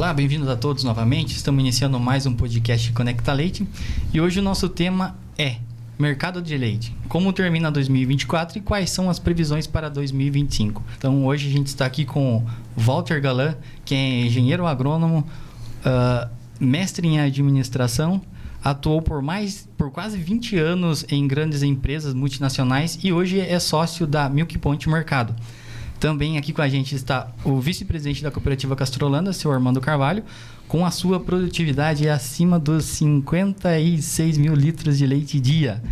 Olá, bem-vindos a todos novamente. Estamos iniciando mais um podcast Conecta Leite e hoje o nosso tema é Mercado de Leite. Como termina 2024 e quais são as previsões para 2025? Então, hoje a gente está aqui com Walter Galan, que é engenheiro agrônomo, mestre em administração, atuou por quase 20 anos em grandes empresas multinacionais e hoje é sócio da Milk Point Mercado. Também aqui com a gente está o vice-presidente da cooperativa Castrolanda, seu Armando Carvalho, com a sua produtividade acima dos 56 mil litros de leite dia.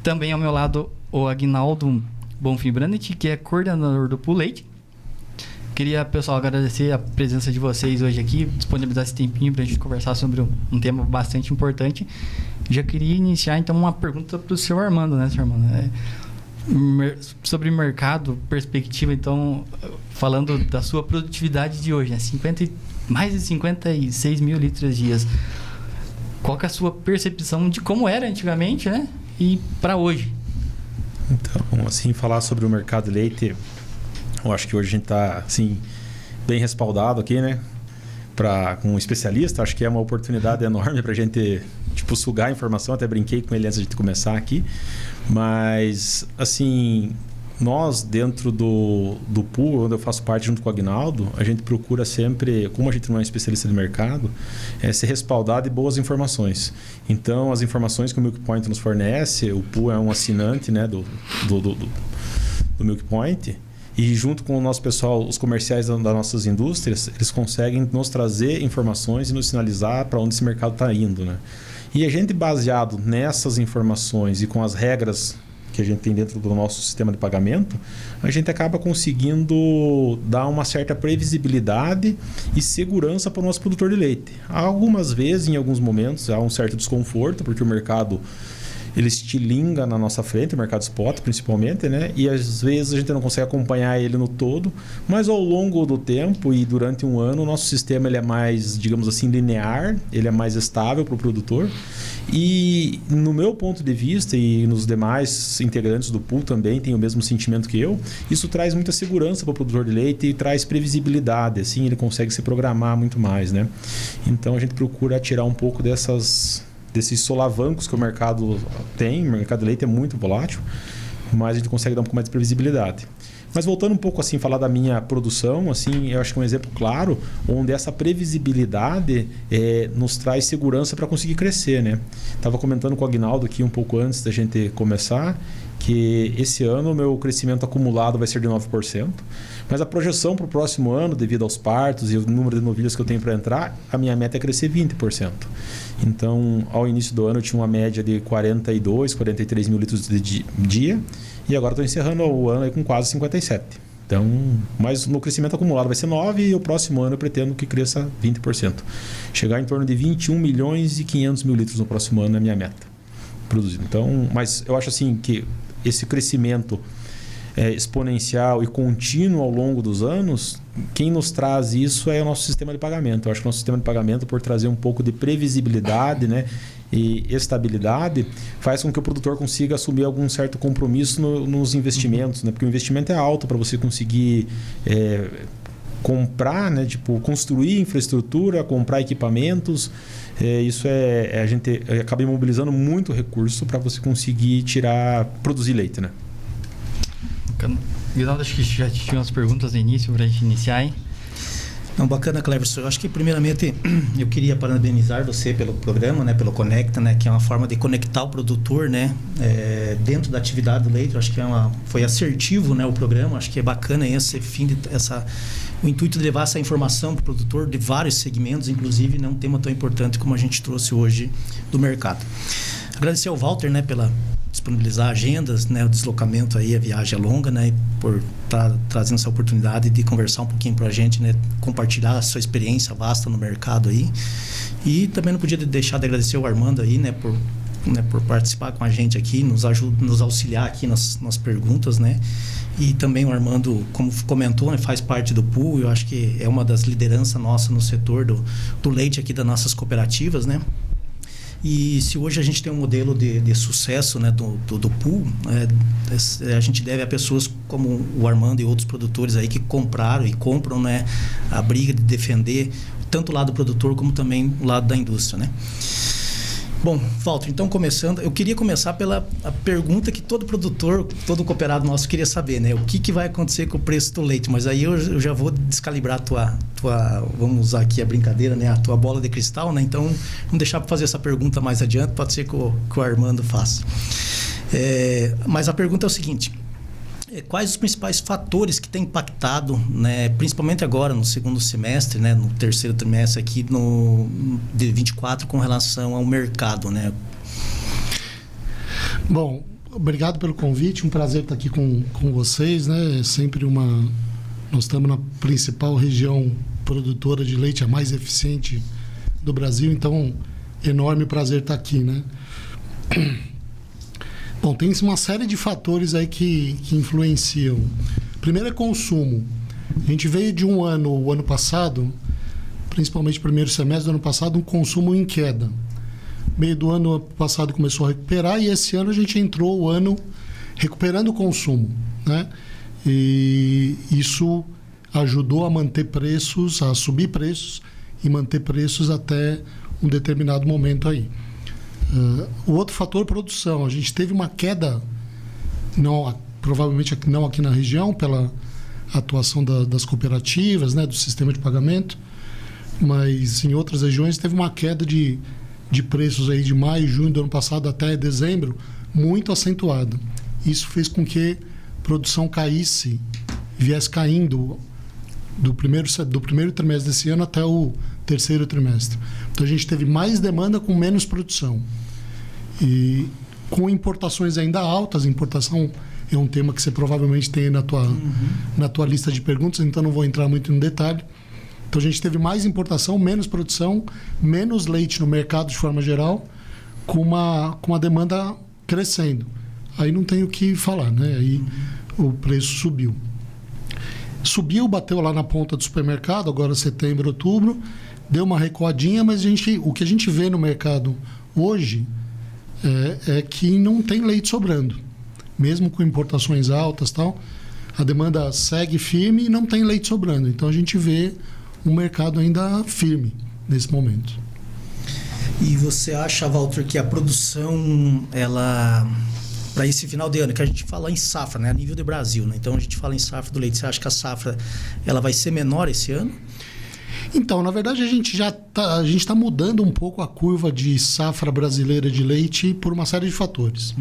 Também ao meu lado o Aguinaldo Bonfim Brandt, que é coordenador do Pool Leite. Queria, pessoal, agradecer a presença de vocês hoje aqui, disponibilizar esse tempinho para a gente conversar sobre um tema bastante importante. Já queria iniciar, então, uma pergunta para o senhor Armando, né, senhor Armando? Sobre mercado, perspectiva, então, falando da sua produtividade de hoje, né? Mais de 56 mil litros dias. Qual que é a sua percepção de como era antigamente, né? E para hoje? Então, assim, falar sobre o mercado de leite, eu acho que hoje a gente está, assim, bem respaldado aqui, né? Com um especialista, acho que é uma oportunidade enorme para a gente, sugar a informação. Até brinquei com ele antes de começar aqui. Mas, assim, nós dentro do pool, onde eu faço parte junto com o Aguinaldo, a gente procura sempre, como a gente não é especialista de mercado, ser respaldado de boas informações. Então, as informações que o Milk Point nos fornece, o pool é um assinante, né, do Milk Point. E junto com o nosso pessoal, os comerciais das nossas indústrias, eles conseguem nos trazer informações e nos sinalizar para onde esse mercado está indo, né? E a gente, baseado nessas informações e com as regras que a gente tem dentro do nosso sistema de pagamento, a gente acaba conseguindo dar uma certa previsibilidade e segurança para o nosso produtor de leite. Algumas vezes, em alguns momentos, há um certo desconforto, porque o mercado ele estilinga na nossa frente, o mercado spot principalmente, né? E às vezes a gente não consegue acompanhar ele no todo, mas ao longo do tempo e durante um ano, o nosso sistema ele é mais, digamos assim, linear, ele é mais estável para o produtor. E no meu ponto de vista e nos demais integrantes do pool também tem o mesmo sentimento que eu, isso traz muita segurança para o produtor de leite e traz previsibilidade, assim ele consegue se programar muito mais, né? Então a gente procura tirar um pouco desses solavancos que o mercado tem. O mercado de leite é muito volátil, mas a gente consegue dar um pouco mais de previsibilidade. Mas voltando um pouco assim, falar da minha produção, assim, eu acho que é um exemplo claro onde essa previsibilidade nos traz segurança para conseguir crescer, né? Estava comentando com o Aguinaldo aqui um pouco antes da gente começar que esse ano o meu crescimento acumulado vai ser de 9%, mas a projeção para o próximo ano, devido aos partos e o número de novilhas que eu tenho para entrar, a minha meta é crescer 20%. Então, ao início do ano eu tinha uma média de 42, 43 mil litros de dia e agora estou encerrando o ano aí com quase 57. Então, mas no crescimento acumulado vai ser 9% e o próximo ano eu pretendo que cresça 20%. Chegar em torno de 21 milhões e 500 mil litros no próximo ano é a minha meta produzido. Então, mas eu acho assim que esse crescimento exponencial e contínuo ao longo dos anos, quem nos traz isso é o nosso sistema de pagamento. Eu acho que o nosso sistema de pagamento, por trazer um pouco de previsibilidade, né, e estabilidade, faz com que o produtor consiga assumir algum certo compromisso nos investimentos, né? Porque o investimento é alto para você conseguir comprar, né, construir infraestrutura, comprar equipamentos. Isso a gente acaba imobilizando muito recurso para você conseguir produzir leite, né? Guinaldo, acho que já tinha umas perguntas no início para a gente iniciar, hein? Não, bacana, Cleverson. Eu acho que primeiramente eu queria parabenizar você pelo programa, né, pelo Conecta, né, que é uma forma de conectar o produtor, né, dentro da atividade do leite. Eu acho que foi assertivo, né, o programa. Acho que é bacana o intuito de levar essa informação para o produtor de vários segmentos, inclusive, né, um tema tão importante como a gente trouxe hoje do mercado. Agradecer ao Walter, né, pela disponibilizar agendas, né, o deslocamento aí, a viagem é longa, né, e por estar trazendo essa oportunidade de conversar um pouquinho para a gente, né, compartilhar a sua experiência vasta no mercado aí. E também não podia deixar de agradecer ao Armando aí, né, por participar com a gente aqui, nos auxiliar aqui nas perguntas, né. E também o Armando, como comentou, né, faz parte do pool. Eu acho que é uma das lideranças nossas no setor do leite aqui das nossas cooperativas, né. E se hoje a gente tem um modelo de sucesso, né, do pool, a gente deve a pessoas como o Armando e outros produtores aí que compraram e compram, né, a briga de defender tanto o lado produtor como também o lado da indústria, né? Bom, Walter, então começando, eu queria começar pela a pergunta que todo produtor, todo cooperado nosso queria saber, né? O que vai acontecer com o preço do leite? Mas aí eu já vou descalibrar a tua, vamos usar aqui a brincadeira, né? A tua bola de cristal, né? Então, vamos deixar para fazer essa pergunta mais adiante, pode ser que o Armando faça. Mas a pergunta é o seguinte: quais os principais fatores que têm impactado, né, principalmente agora no segundo semestre, né, no terceiro trimestre aqui de 24 com relação ao mercado, né? Bom, obrigado pelo convite, um prazer estar aqui com vocês, né? É sempre nós estamos na principal região produtora de leite, a mais eficiente do Brasil, então enorme prazer estar aqui, né? Bom, tem uma série de fatores aí que influenciam. Primeiro é consumo. A gente veio de o ano passado, principalmente primeiro semestre do ano passado, um consumo em queda. Meio do ano passado começou a recuperar e esse ano a gente entrou o ano recuperando o consumo, né? E isso ajudou a manter preços, a subir preços e manter preços até um determinado momento aí. O outro fator, produção. A gente teve uma queda, provavelmente não aqui na região, pela atuação das cooperativas, né, do sistema de pagamento, mas em outras regiões teve uma queda de preços aí de maio, junho do ano passado até dezembro, muito acentuada. Isso fez com que a produção caísse, viesse caindo do primeiro trimestre desse ano até o terceiro trimestre. Então a gente teve mais demanda com menos produção. E com importações ainda altas, importação é um tema que você provavelmente tem na tua lista de perguntas, então não vou entrar muito no detalhe. Então a gente teve mais importação, menos produção, menos leite no mercado de forma geral, com uma demanda crescendo. Aí não tem o que falar, né? Aí o preço subiu. Subiu, bateu lá na ponta do supermercado, agora setembro, outubro, deu uma recuadinha, mas o que a gente vê no mercado hoje é que não tem leite sobrando. Mesmo com importações altas e tal, a demanda segue firme e não tem leite sobrando. Então a gente vê um mercado ainda firme nesse momento. E você acha, Walter, que a produção, ela, para esse final de ano, que a gente fala em safra, né, a nível do Brasil, né? Então a gente fala em safra do leite, você acha que a safra ela vai ser menor esse ano? Então, na verdade, a gente está mudando um pouco a curva de safra brasileira de leite por uma série de fatores.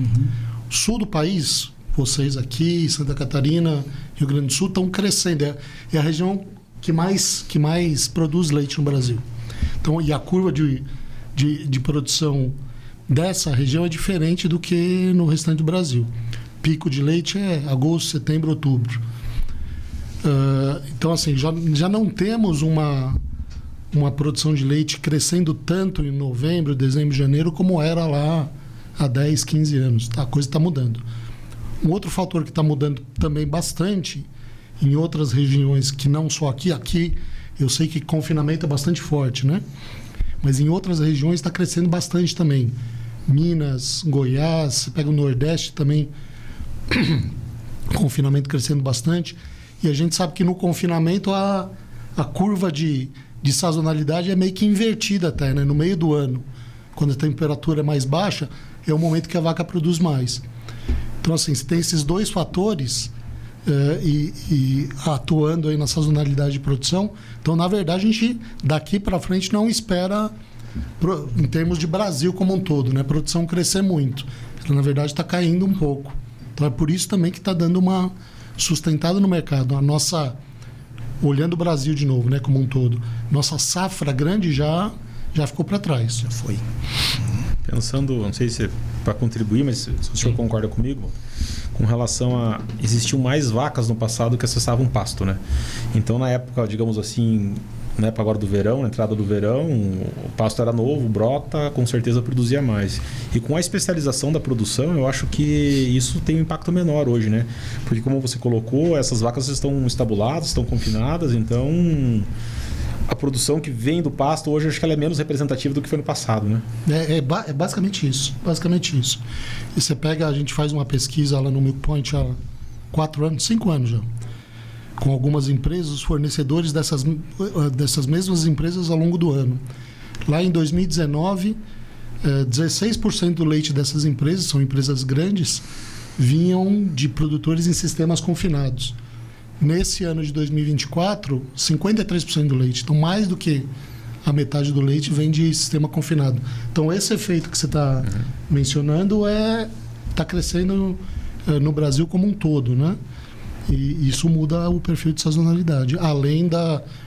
O sul do país, vocês aqui, Santa Catarina, Rio Grande do Sul, estão crescendo. É a região que mais produz leite no Brasil. Então, e a curva de produção dessa região é diferente do que no restante do Brasil. Pico de leite é agosto, setembro, outubro. Então, assim, já não temos uma produção de leite crescendo tanto em novembro, dezembro, janeiro, como era lá há 10, 15 anos. A coisa está mudando. Um outro fator que está mudando também bastante em outras regiões, que não só aqui. Aqui eu sei que confinamento é bastante forte, né? Mas em outras regiões está crescendo bastante também. Minas, Goiás, você pega o Nordeste também, confinamento crescendo bastante. E a gente sabe que no confinamento a curva de sazonalidade é meio que invertida até, né? No meio do ano, quando a temperatura é mais baixa, é o momento que a vaca produz mais. Então, assim, você tem esses dois fatores e atuando aí na sazonalidade de produção. Então, na verdade, a gente daqui para frente não espera, em termos de Brasil como um todo, né? Produção crescer muito. Então, na verdade, está caindo um pouco. Então, é por isso também que está dando uma sustentada no mercado. A nossa, olhando o Brasil de novo, né, como um todo, nossa safra grande já ficou para trás. Já foi. Pensando, não sei se para contribuir, mas se o senhor concorda comigo, com relação a existiam mais vacas no passado que acessavam pasto, né? Então, na época, digamos assim, na época agora do verão, na entrada do verão, o pasto era novo, brota, com certeza produzia mais. E com a especialização da produção, eu acho que isso tem um impacto menor hoje, né? Porque, como você colocou, essas vacas estão estabuladas, estão confinadas, então a produção que vem do pasto hoje, acho que ela é menos representativa do que foi no passado, né? É basicamente isso. Basicamente isso. E você pega, a gente faz uma pesquisa lá no Milk Point há 4 anos, 5 anos já. com algumas empresas, os fornecedores dessas mesmas empresas ao longo do ano. Lá em 2019, 16% do leite dessas empresas, são empresas grandes, vinham de produtores em sistemas confinados. Nesse ano de 2024, 53% do leite. Então, mais do que a metade do leite vem de sistema confinado. Então, esse efeito que você está mencionando está crescendo no Brasil como um todo, né? E isso muda o perfil de sazonalidade, além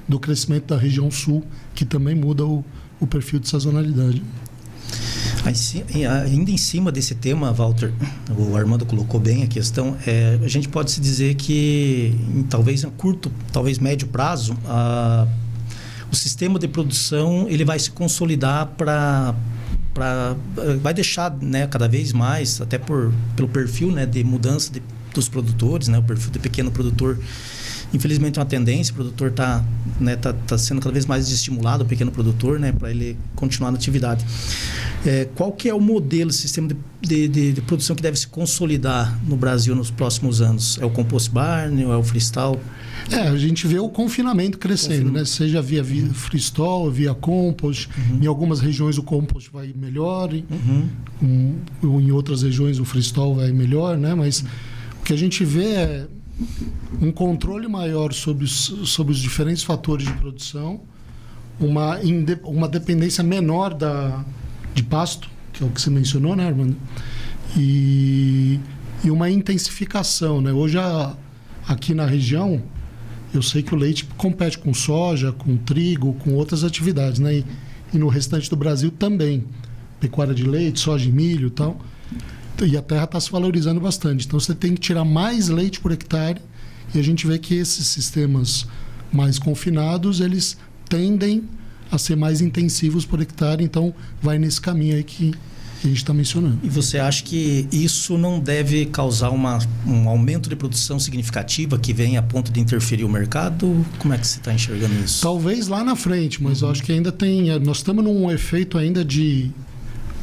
do crescimento da região sul, que também muda o perfil de sazonalidade. Ainda em cima desse tema, Walter, o Armando colocou bem a questão, a gente pode se dizer que talvez a curto, talvez médio prazo, o sistema de produção ele vai se consolidar vai deixar, né, cada vez mais, até pelo perfil, né, de mudança dos produtores, né, o perfil de pequeno produtor. Infelizmente, é uma tendência, o produtor está sendo cada vez mais estimulado, o pequeno produtor, né, para ele continuar na atividade. Qual que é o modelo, sistema de produção que deve se consolidar no Brasil nos próximos anos? É o compost barn ou é o freestyle? A gente vê o confinamento crescendo, né? Seja via freestyle, via compost. Em algumas regiões o compost vai melhor, em outras regiões o freestyle vai melhor, né? Mas o que a gente vê é um controle maior sobre os diferentes fatores de produção, uma dependência menor de pasto, que é o que você mencionou, né, Armando? E uma intensificação, né? Hoje, aqui na região, eu sei que o leite compete com soja, com trigo, com outras atividades, né? E no restante do Brasil também. Pecuária de leite, soja e milho e tal. E a terra está se valorizando bastante. Então, você tem que tirar mais leite por hectare. E a gente vê que esses sistemas mais confinados, eles tendem a ser mais intensivos por hectare. Então, vai nesse caminho aí que a gente está mencionando. E você acha que isso não deve causar um aumento de produção significativa que vem a ponto de interferir o mercado? Como é que você está enxergando isso? Talvez lá na frente, mas eu acho que ainda tem... Nós estamos num efeito ainda de...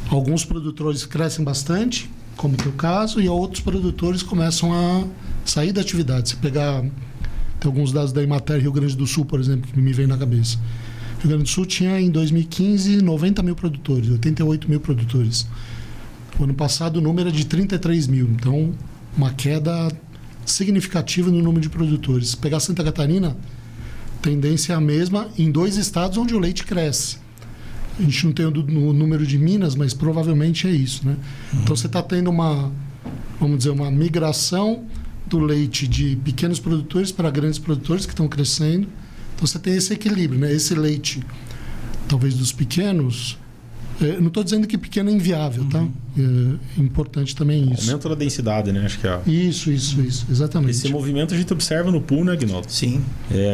Alguns produtores crescem bastante, como é o caso, e outros produtores começam a sair da atividade. Se pegar... Tem alguns dados da Emater Rio Grande do Sul, por exemplo, que me vem na cabeça. Rio Grande do Sul tinha, em 2015, 90 mil produtores, 88 mil produtores. O ano passado, o número era de 33 mil. Então, uma queda significativa no número de produtores. Se pegar Santa Catarina, a tendência é a mesma em 2 estados onde o leite cresce. A gente não tem o número de Minas, mas provavelmente é isso, né? Então, você está tendo uma migração do leite de pequenos produtores para grandes produtores que estão crescendo. Então, você tem esse equilíbrio, né? Esse leite, talvez dos pequenos... não estou dizendo que pequeno é inviável, tá? É importante também isso. Aumento da densidade, né? Acho que é... Isso, exatamente. Esse movimento a gente observa no pool, né, Aguinaldo? Sim.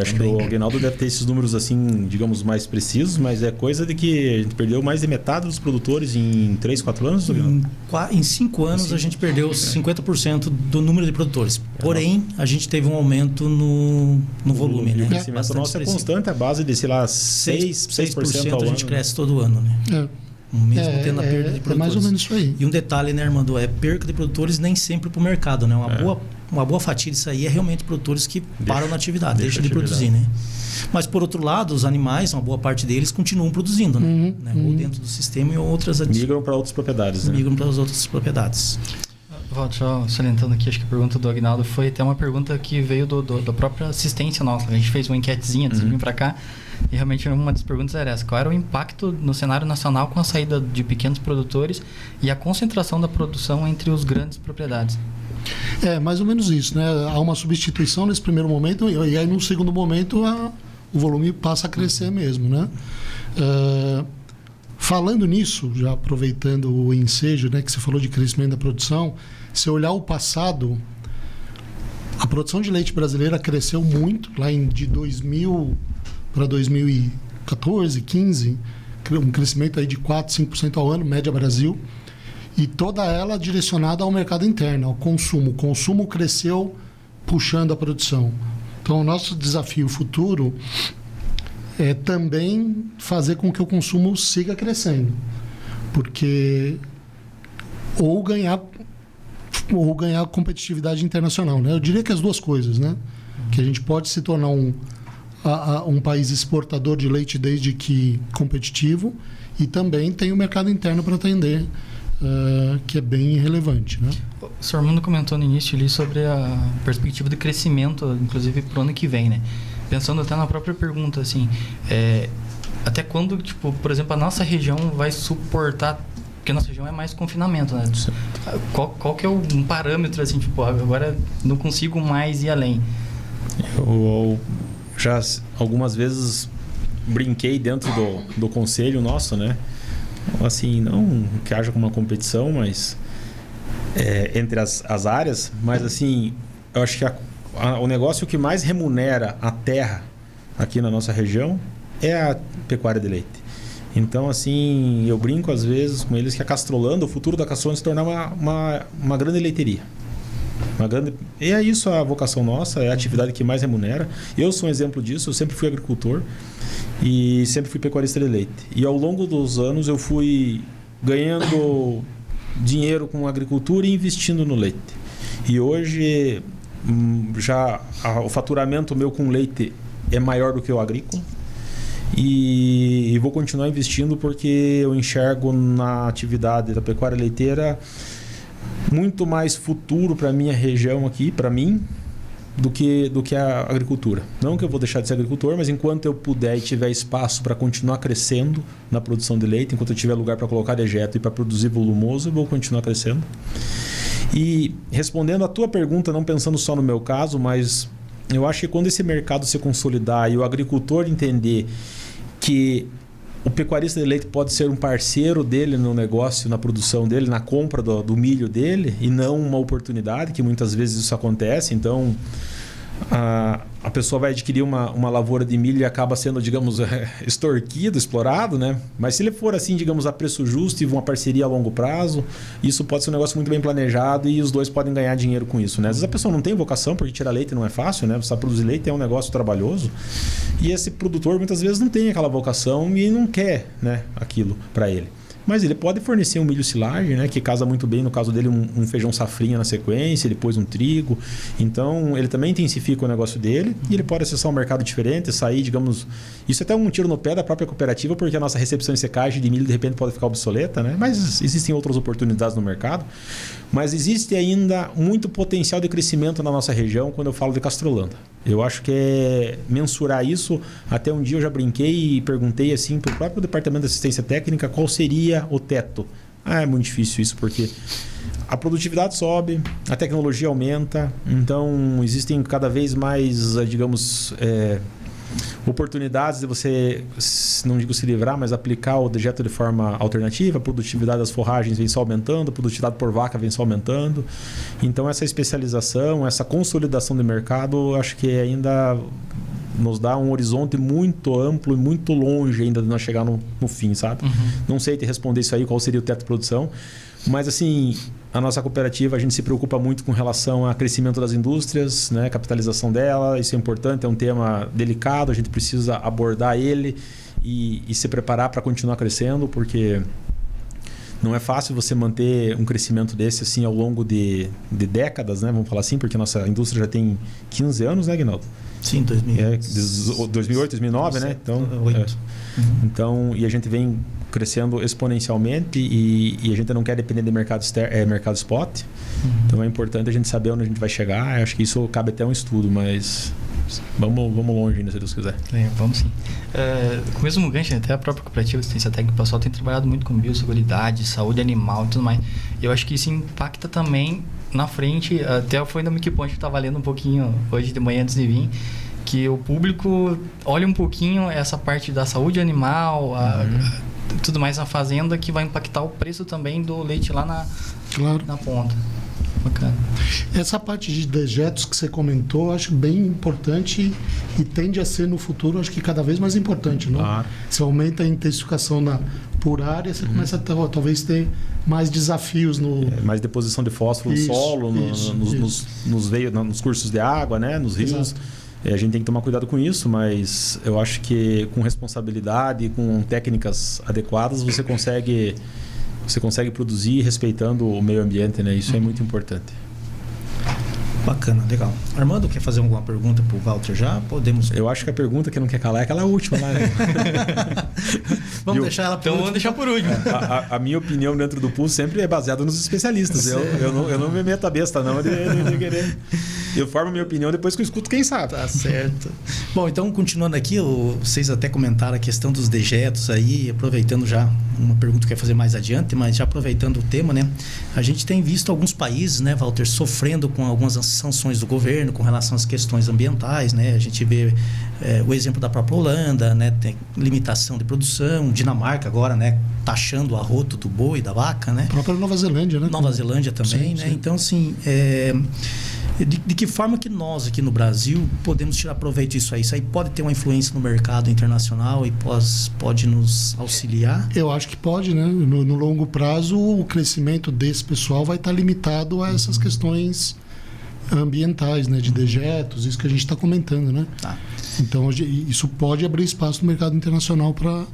Acho que o Aguinaldo deve ter esses números, assim, digamos, mais precisos, mas é coisa de que a gente perdeu mais de metade dos produtores em 3, 4 anos, Aguinaldo? Em 5 anos a gente perdeu 50% do número de produtores. Porém, a gente teve um aumento no volume, né? O crescimento nosso é constante, a base de, sei lá, 6% ao ano. A gente cresce todo ano, né? Mesmo tendo a perda de produtores. É mais ou menos isso aí. E um detalhe, né, Armando? Perca de produtores nem sempre para o mercado, né? Uma boa fatia disso aí é realmente produtores que param na atividade, deixam de produzir, né? Mas, por outro lado, os animais, uma boa parte deles, continuam produzindo, né? Ou dentro do sistema e outras atividades. Migram para outras propriedades, né? Migram para as outras propriedades. Walter, só salientando aqui, acho que a pergunta do Aguinaldo foi até uma pergunta que veio da própria assistência nossa. A gente fez uma enquetezinha antes de vir para cá e realmente uma das perguntas era essa: qual era o impacto no cenário nacional com a saída de pequenos produtores e a concentração da produção entre os grandes propriedades? Mais ou menos isso, né? Há uma substituição nesse primeiro momento e aí no segundo momento o volume passa a crescer mesmo, né? Falando nisso, já aproveitando o ensejo, né, que você falou de crescimento da produção, se olhar o passado, a produção de leite brasileira cresceu muito, lá de 2000 para 2014, 15, um crescimento aí de 4%, 5% ao ano, média Brasil, e toda ela direcionada ao mercado interno, ao consumo. O consumo cresceu puxando a produção. Então, o nosso desafio futuro é também fazer com que o consumo siga crescendo, porque ou ganhar competitividade internacional, né? Eu diria que as duas coisas, né? que a gente pode se tornar um país exportador de leite desde que competitivo, e também tem o mercado interno para atender, que é bem relevante, né? O Sr. Armando comentou no início ali sobre a perspectiva de crescimento, inclusive para o ano que vem, né? Pensando até na própria pergunta, assim, até quando, tipo, por exemplo, a nossa região vai suportar, porque a nossa região é mais confinamento, né? Qual que é um parâmetro, assim, tipo, agora não consigo mais ir além? Eu já algumas vezes brinquei dentro do conselho nosso, né? Assim, não que haja uma competição, mas entre as áreas, mas assim, eu acho que o negócio que mais remunera a terra aqui na nossa região é a pecuária de leite. Então, assim, eu brinco às vezes com eles que a Castrolanda, o futuro da Castrolanda se tornar uma grande leiteria. E é isso a vocação nossa, é a atividade que mais remunera. Eu sou um exemplo disso, eu sempre fui agricultor e sempre fui pecuarista de leite. E ao longo dos anos eu fui ganhando dinheiro com a agricultura e investindo no leite. E hoje já o faturamento meu com leite é maior do que o agrícola. E vou continuar investindo porque eu enxergo na atividade da pecuária leiteira muito mais futuro para a minha região aqui, para mim, do que a agricultura. Não que eu vou deixar de ser agricultor, mas enquanto eu puder e tiver espaço para continuar crescendo na produção de leite, enquanto eu tiver lugar para colocar dejeto e para produzir volumoso, eu vou continuar crescendo. E respondendo a tua pergunta, não pensando só no meu caso, mas eu acho que quando esse mercado se consolidar e o agricultor entender que o pecuarista de leite pode ser um parceiro dele no negócio, na produção dele, na compra do milho dele, e não uma oportunidade, que muitas vezes isso acontece. Então, a pessoa vai adquirir uma lavoura de milho e acaba sendo, digamos, extorquido, explorado, né? Mas se ele for assim, digamos, a preço justo e uma parceria a longo prazo, isso pode ser um negócio muito bem planejado e os dois podem ganhar dinheiro com isso, né? Às vezes a pessoa não tem vocação, porque tirar leite não é fácil, né? Você produzir leite é um negócio trabalhoso e esse produtor muitas vezes não tem aquela vocação e não quer, né, aquilo para ele. Mas ele pode fornecer um milho silagem, né, que casa muito bem, no caso dele, um feijão safrinha na sequência, depois um trigo. Então, ele também intensifica o negócio dele e ele pode acessar um mercado diferente, sair, digamos... Isso é até um tiro no pé da própria cooperativa, porque a nossa recepção e secagem de milho, de repente, pode ficar obsoleta, né? Mas existem outras oportunidades no mercado. Mas existe ainda muito potencial de crescimento na nossa região quando eu falo de Castrolanda. Eu acho que é mensurar isso. Até um dia eu já brinquei e perguntei assim para o próprio Departamento de Assistência Técnica qual seria o teto. É muito difícil isso, porque a produtividade sobe, a tecnologia aumenta, então existem cada vez mais, digamos, oportunidades de você, não digo se livrar, mas aplicar o dejeto de forma alternativa. A produtividade das forragens vem só aumentando, a produtividade por vaca vem só aumentando. Então essa especialização, essa consolidação de mercado, acho que ainda nos dá um horizonte muito amplo e muito longe ainda de nós chegar no fim, sabe? Uhum. Não sei te responder isso aí, qual seria o teto de produção, mas assim, a nossa cooperativa, a gente se preocupa muito com relação ao crescimento das indústrias, né? Capitalização dela, isso é importante, é um tema delicado, a gente precisa abordar ele e se preparar para continuar crescendo, porque não é fácil você manter um crescimento desse assim ao longo de décadas, né? Vamos falar assim, porque a nossa indústria já tem 15 anos, né, Aguinaldo? Sim, 2008, 2009, né? Então, então, e a gente vem crescendo exponencialmente e a gente não quer depender de mercado spot. Então é importante a gente saber onde a gente vai chegar. Eu acho que isso cabe até um estudo, mas vamos longe ainda, se Deus quiser. Vamos sim. Com o mesmo gancho, até a própria cooperativa de assistência técnica, o pessoal tem trabalhado muito com biosseguridade, saúde animal e tudo mais. Eu acho que isso impacta também na frente. Até foi no Miquiponte que eu estava lendo um pouquinho hoje de manhã antes de vir, que o público olha um pouquinho essa parte da saúde animal, tudo mais na fazenda, que vai impactar o preço também do leite lá na ponta. Bacana. Essa parte de dejetos que você comentou, acho bem importante e tende a ser no futuro, acho que cada vez mais importante, não? Claro. Você aumenta a intensificação por área, você começa a talvez ter mais desafios no... mais deposição de fósforo no solo, nos cursos de água, né? Nos rios. Exato. A gente tem que tomar cuidado com isso, mas eu acho que com responsabilidade, com técnicas adequadas, você consegue produzir respeitando o meio ambiente, né? Isso é muito importante. Bacana, legal. Armando, quer fazer alguma pergunta para o Walter já? Podemos. Eu acho que a pergunta que não quer calar é aquela última lá, né? Vamos deixar ela por Então último. vamos deixar por último. A minha opinião dentro do Pulse sempre é baseada nos especialistas. Eu não me meto a besta, não, de querer. Eu formo a minha opinião depois que eu escuto quem sabe. Tá certo. Bom, então, continuando aqui, vocês até comentaram a questão dos dejetos aí, aproveitando já uma pergunta que eu ia fazer mais adiante, mas já aproveitando o tema, né? A gente tem visto alguns países, né, Walter, sofrendo com algumas sanções do governo com relação às questões ambientais, né? A gente vê o exemplo da própria Holanda, né? Tem limitação de produção, Dinamarca agora, né? Taxando o arroto do boi, da vaca, né? A própria Nova Zelândia, né? Nova Zelândia também, Sim, né? sim. Então, assim, de que forma que nós aqui no Brasil podemos tirar proveito disso aí? Isso aí pode ter uma influência no mercado internacional e pode nos auxiliar? Eu acho que pode, né? No longo prazo, o crescimento desse pessoal vai estar limitado a essas questões ambientais, né? De dejetos, isso que a gente está comentando, né? Tá. Então, isso pode abrir espaço no mercado internacional para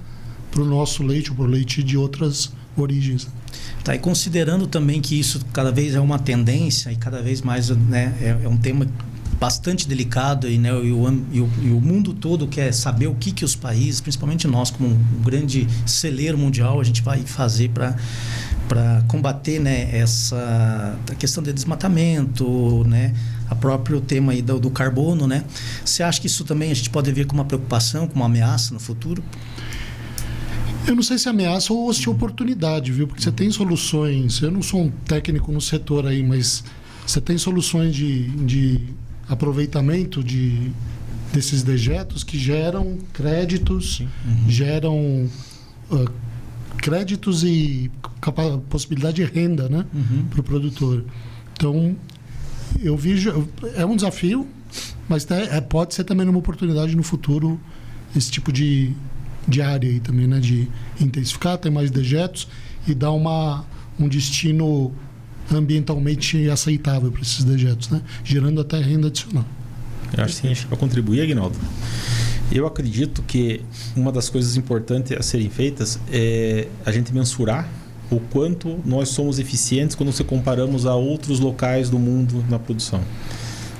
o nosso leite ou para o leite de outras origens. Tá, e considerando também que isso cada vez é uma tendência e cada vez mais, né, é um tema bastante delicado e, né, e o mundo todo quer saber o que os países, principalmente nós como um grande celeiro mundial, a gente vai fazer para combater, né, a questão de desmatamento, né, a próprio tema aí do carbono, né? Você acha que isso também a gente pode ver como uma preocupação, como uma ameaça no futuro? Eu não sei se ameaça ou se oportunidade, viu? Porque você tem soluções, eu não sou um técnico no setor aí, mas você tem soluções de aproveitamento desses dejetos que geram créditos, geram créditos e possibilidade de renda, né? Para o produtor. Então, eu vejo, é um desafio, mas pode ser também uma oportunidade no futuro esse tipo de área aí também, né? De intensificar, ter mais dejetos e dar um destino ambientalmente aceitável para esses dejetos, né? Gerando até renda adicional. Eu acho que para contribuir, Aguinaldo, eu acredito que uma das coisas importantes a serem feitas é a gente mensurar o quanto nós somos eficientes quando se comparamos a outros locais do mundo na produção.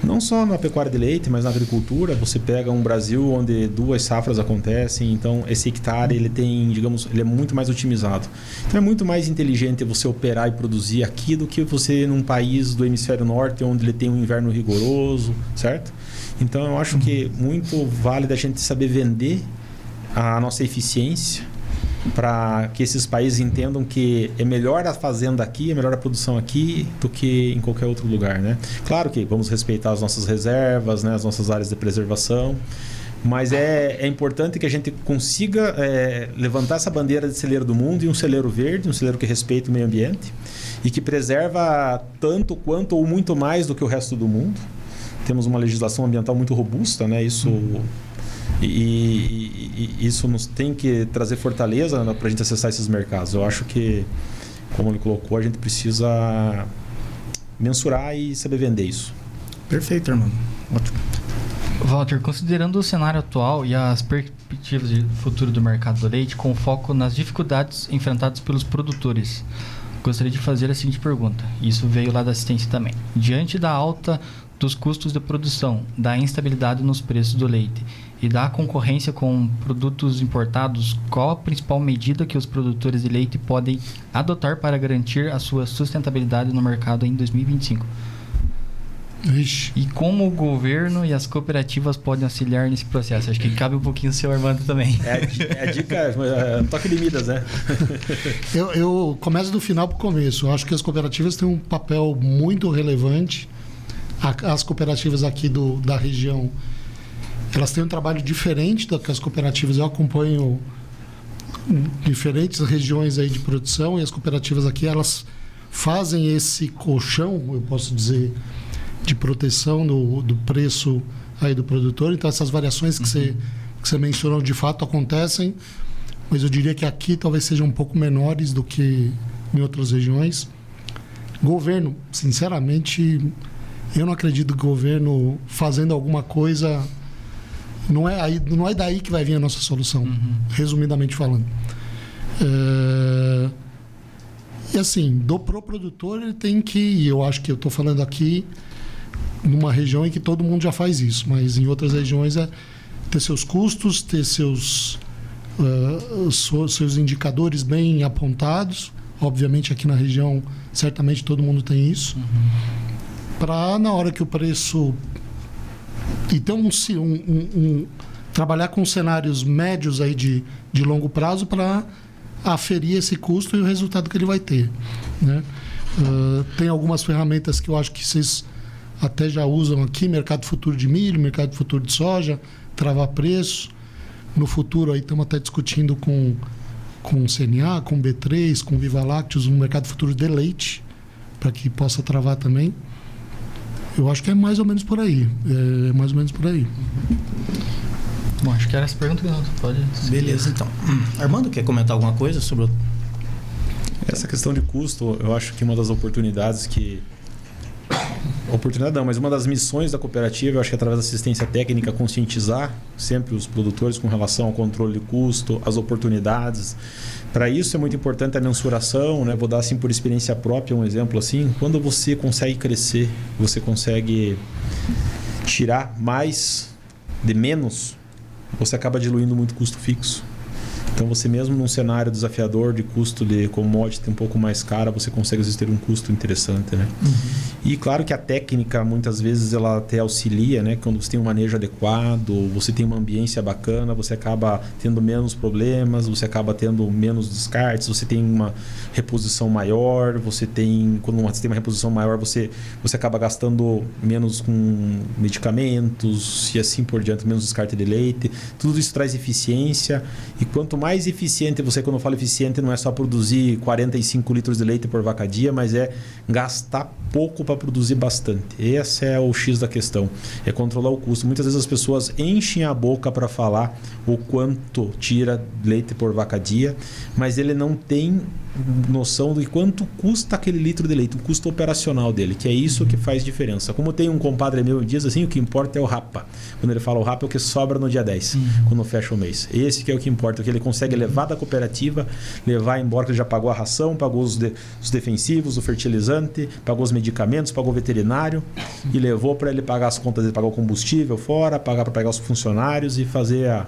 Não só na pecuária de leite, mas na agricultura. Você pega um Brasil onde 2 safras acontecem, então esse hectare ele tem, digamos, ele é muito mais otimizado. Então é muito mais inteligente você operar e produzir aqui do que você num país do hemisfério norte onde ele tem um inverno rigoroso, certo? Então eu acho que muito vale da gente saber vender a nossa eficiência para que esses países entendam que é melhor a fazenda aqui, é melhor a produção aqui do que em qualquer outro lugar, né? Claro que vamos respeitar as nossas reservas, né, as nossas áreas de preservação, mas é importante que a gente consiga levantar essa bandeira de celeiro do mundo e um celeiro verde, um celeiro que respeita o meio ambiente e que preserva tanto quanto ou muito mais do que o resto do mundo. Temos uma legislação ambiental muito robusta, né? E isso nos tem que trazer fortaleza, né, para a gente acessar esses mercados. Eu acho que, como ele colocou, a gente precisa mensurar e saber vender isso. Perfeito, irmão. Ótimo. Walter, considerando o cenário atual e as perspectivas de futuro do mercado do leite, com foco nas dificuldades enfrentadas pelos produtores, gostaria de fazer a seguinte pergunta. Isso veio lá da assistência também. Diante da alta dos custos de produção, da instabilidade nos preços do leite e da concorrência com produtos importados, qual a principal medida que os produtores de leite podem adotar para garantir a sua sustentabilidade no mercado em 2025? Ixi. E como o governo e as cooperativas podem auxiliar nesse processo? Acho que cabe um pouquinho o seu Armando também. É a dica, toque de Midas, né? Eu começo do final para o começo. Eu acho que as cooperativas têm um papel muito relevante. As cooperativas aqui da região, elas têm um trabalho diferente do que as cooperativas. Eu acompanho diferentes regiões aí de produção e as cooperativas aqui, elas fazem esse colchão, eu posso dizer, de proteção do preço aí do produtor. Então, essas variações que você mencionou, de fato, acontecem, mas eu diria que aqui talvez sejam um pouco menores do que em outras regiões. Governo, sinceramente, eu não acredito que o governo fazendo alguma coisa... Não é daí que vai vir a nossa solução, resumidamente falando. E assim, pro produtor, ele tem que... E eu acho que eu estou falando aqui... numa região em que todo mundo já faz isso, mas em outras regiões é ter seus custos, ter seus indicadores bem apontados. Obviamente aqui na região certamente todo mundo tem isso. Para na hora que o preço... Então trabalhar com cenários médios aí de longo prazo para aferir esse custo e o resultado que ele vai ter, né? Tem algumas ferramentas que eu acho que vocês até já usam aqui, mercado futuro de milho, mercado futuro de soja, travar preço. No futuro aí estamos até discutindo com o CNA, com o B3, com o Viva Lácteos, um mercado futuro de leite, para que possa travar também. Eu acho que é mais ou menos por aí. Bom, acho que era essa pergunta que não pode... Beleza, então. Armando, quer comentar alguma coisa sobre essa questão de custo? Eu acho que uma das oportunidades oportunidade não, mas uma das missões da cooperativa, eu acho que através da assistência técnica, conscientizar sempre os produtores com relação ao controle de custo, as oportunidades. Para isso é muito importante a mensuração, né? Vou dar assim por experiência própria um exemplo assim. Quando você consegue crescer, você consegue tirar mais de menos, você acaba diluindo muito custo fixo. Então você mesmo num cenário desafiador de custo de commodity um pouco mais cara, você consegue às vezes ter um custo interessante, né? E claro que a técnica muitas vezes ela até auxilia, né? Quando você tem um manejo adequado, você tem uma ambiência bacana, você acaba tendo menos problemas, você acaba tendo menos descartes, você tem uma reposição maior, quando você tem uma reposição maior, você acaba gastando menos com medicamentos e assim por diante, menos descarte de leite. Tudo isso traz eficiência, e quanto mais eficiente você, quando eu falo eficiente, não é só produzir 45 litros de leite por vaca dia, mas é gastar pouco para produzir bastante. Esse é o X da questão, é controlar o custo. Muitas vezes as pessoas enchem a boca para falar o quanto tira leite por vaca dia, mas ele não tem noção de quanto custa aquele litro de leite, o custo operacional dele, que é isso que faz diferença. Como tem um compadre meu que diz assim, o que importa é o rapa. Quando ele fala o rapa é o que sobra no dia 10, quando fecha o mês. Esse que é o que importa, o que ele consegue levar da cooperativa, levar embora, que ele já pagou a ração, pagou os defensivos, o fertilizante, pagou os medicamentos, pagou o veterinário e levou para ele pagar as contas dele, pagar o combustível fora, pagar para pagar os funcionários e fazer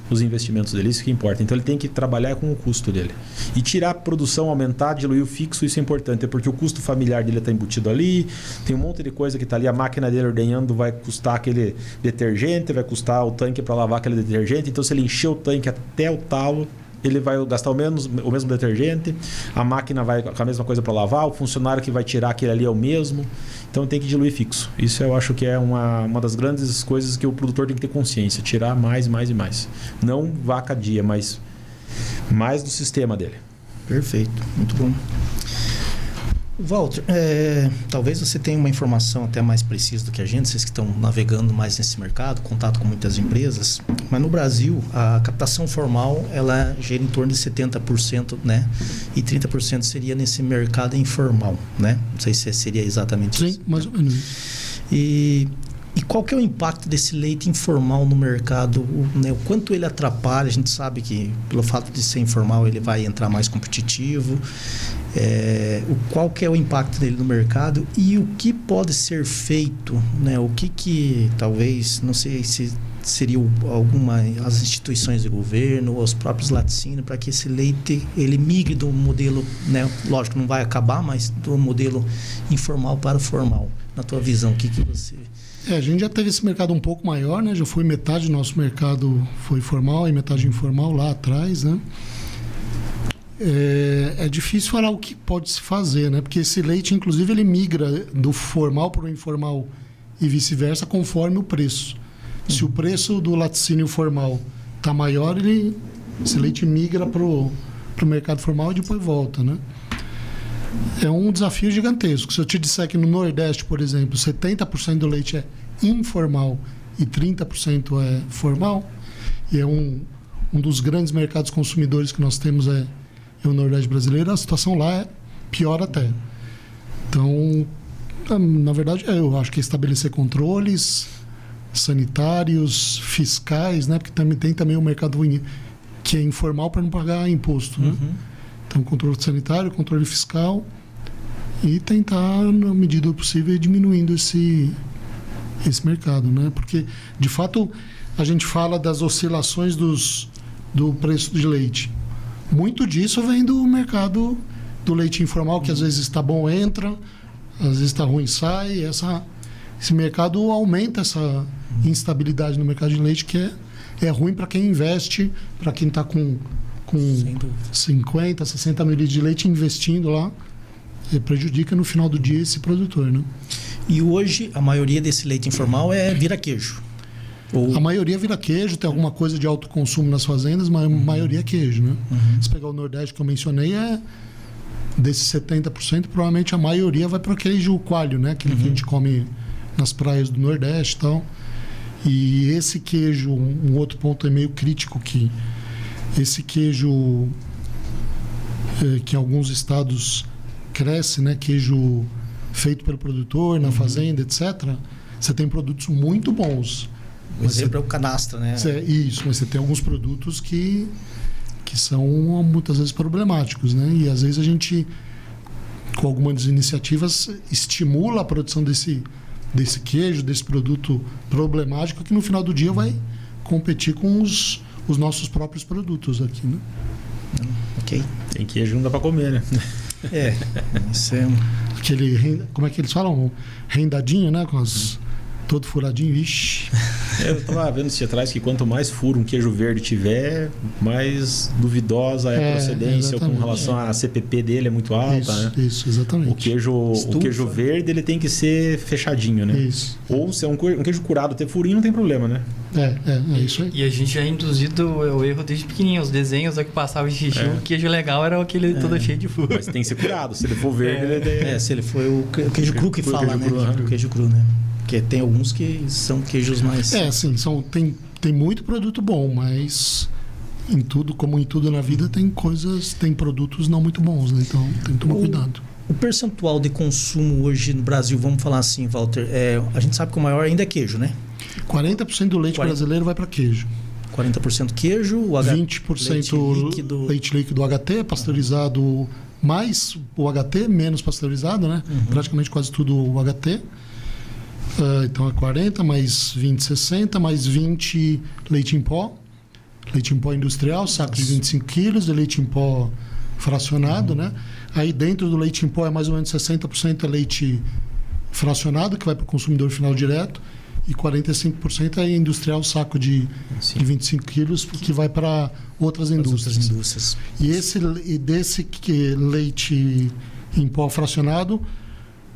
os investimentos dele, isso que importa. Então ele tem que trabalhar com o custo dele. E tirar a produção, aumentar, diluir o fixo, isso é importante, porque o custo familiar dele está embutido ali, tem um monte de coisa que está ali, a máquina dele ordenhando vai custar aquele detergente, vai custar o tanque para lavar aquele detergente, então se ele encher o tanque até o talo, ele vai gastar o mesmo detergente, a máquina vai com a mesma coisa para lavar, o funcionário que vai tirar aquele ali é o mesmo. Então tem que diluir fixo. Isso eu acho que é uma das grandes coisas que o produtor tem que ter consciência, tirar mais e mais. Não vaca dia, mas mais do sistema dele. Perfeito, muito bom. Walter, talvez você tenha uma informação até mais precisa do que a gente, vocês que estão navegando mais nesse mercado, contato com muitas empresas, mas no Brasil a captação formal ela gira em torno de 70%, né? E 30% seria nesse mercado informal, né? Não sei se seria exatamente isso. Sim, mais ou menos. E qual que é o impacto desse leite informal no mercado? Né? O quanto ele atrapalha? A gente sabe que pelo fato de ser informal ele vai entrar mais competitivo. Qual que é o impacto dele no mercado e o que pode ser feito, né? O que talvez, não sei se seria as instituições de governo ou os próprios laticínios para que esse leite ele migre do modelo, né? Lógico, não vai acabar, mas do modelo informal para o formal. Na tua visão, o que você... A gente já teve esse mercado um pouco maior, né? Já foi metade do nosso mercado foi formal e metade informal lá atrás, né? É difícil falar o que pode se fazer, né? Porque esse leite, inclusive, ele migra do formal para o informal e vice-versa conforme o preço. Se o preço do laticínio formal está maior, esse leite migra para o mercado formal e depois volta, né? É um desafio gigantesco. Se eu te disser que no Nordeste, por exemplo, 70% do leite é informal e 30% é formal, e é um dos grandes mercados consumidores que nós temos é o Nordeste brasileiro, a situação lá é pior até. Então, na verdade, eu acho que é estabelecer controles sanitários, fiscais, né? Porque tem também o mercado que é informal para não pagar imposto, né? Então, controle sanitário, controle fiscal e tentar, na medida do possível, ir diminuindo esse mercado, né? Porque, de fato, a gente fala das oscilações do preço de leite. Muito disso vem do mercado do leite informal, que às vezes está bom, entra, às vezes está ruim, sai. Esse mercado aumenta essa instabilidade no mercado de leite, que é ruim para quem investe, para quem está com 50, 60 mil litros de leite investindo lá, prejudica no final do dia esse produtor, né? E hoje a maioria desse leite informal vira queijo? A maioria vira queijo, tem alguma coisa de alto consumo nas fazendas, mas a maioria é queijo, né? Se pegar o Nordeste que eu mencionei, desses 70%, provavelmente a maioria vai para o queijo coalho, né? Aquele que a gente come nas praias do Nordeste e tal. E esse queijo, um outro ponto é meio crítico, que esse queijo que em alguns estados cresce, né? Queijo feito pelo produtor, na fazenda, etc. Você tem produtos muito bons. O exemplo é o canastra, né? Isso, mas você tem alguns produtos que são muitas vezes problemáticos, né? E às vezes a gente, com algumas iniciativas, estimula a produção desse queijo, desse produto problemático, que no final do dia vai competir com os nossos próprios produtos aqui, né? Ok. Tem queijo, não dá para comer, né? Isso é... Como é que eles falam? Rendadinho, né? Todo furadinho, ixi. Eu estava vendo esse atrás que quanto mais furo um queijo verde tiver, mais duvidosa é a procedência, com relação à CPP dele é muito alta, né? Isso, exatamente. O queijo verde ele tem que ser fechadinho, né? Isso. Ou se é um queijo curado ter furinho, não tem problema, né? É isso aí. E a gente é induzido o erro desde pequenininho. Os desenhos que passavam em xixi, o queijo legal era aquele todo cheio de furo. Mas tem que ser curado. Se ele for verde, ele se ele for o queijo cru que fala, né? O queijo cru, né? Porque tem alguns que são queijos mais... sim, tem muito produto bom, mas como em tudo na vida, tem produtos não muito bons, né? Então tem que tomar cuidado. O percentual de consumo hoje no Brasil, vamos falar assim, Walter, a gente sabe que o maior ainda é queijo, né? 40% do leite brasileiro vai para queijo. 40% queijo, 20% leite líquido HT, pasteurizado, mais o HT, menos pasteurizado, né? Praticamente quase tudo o HT. Então é 40, mais 20, 60, mais 20 leite em pó industrial, saco de 25 quilos de leite em pó fracionado, né? Aí dentro do leite em pó é mais ou menos 60% é leite fracionado, que vai para o consumidor final direto, e 45% é industrial, saco de 25 quilos, que vai para outras indústrias. E desse leite em pó fracionado,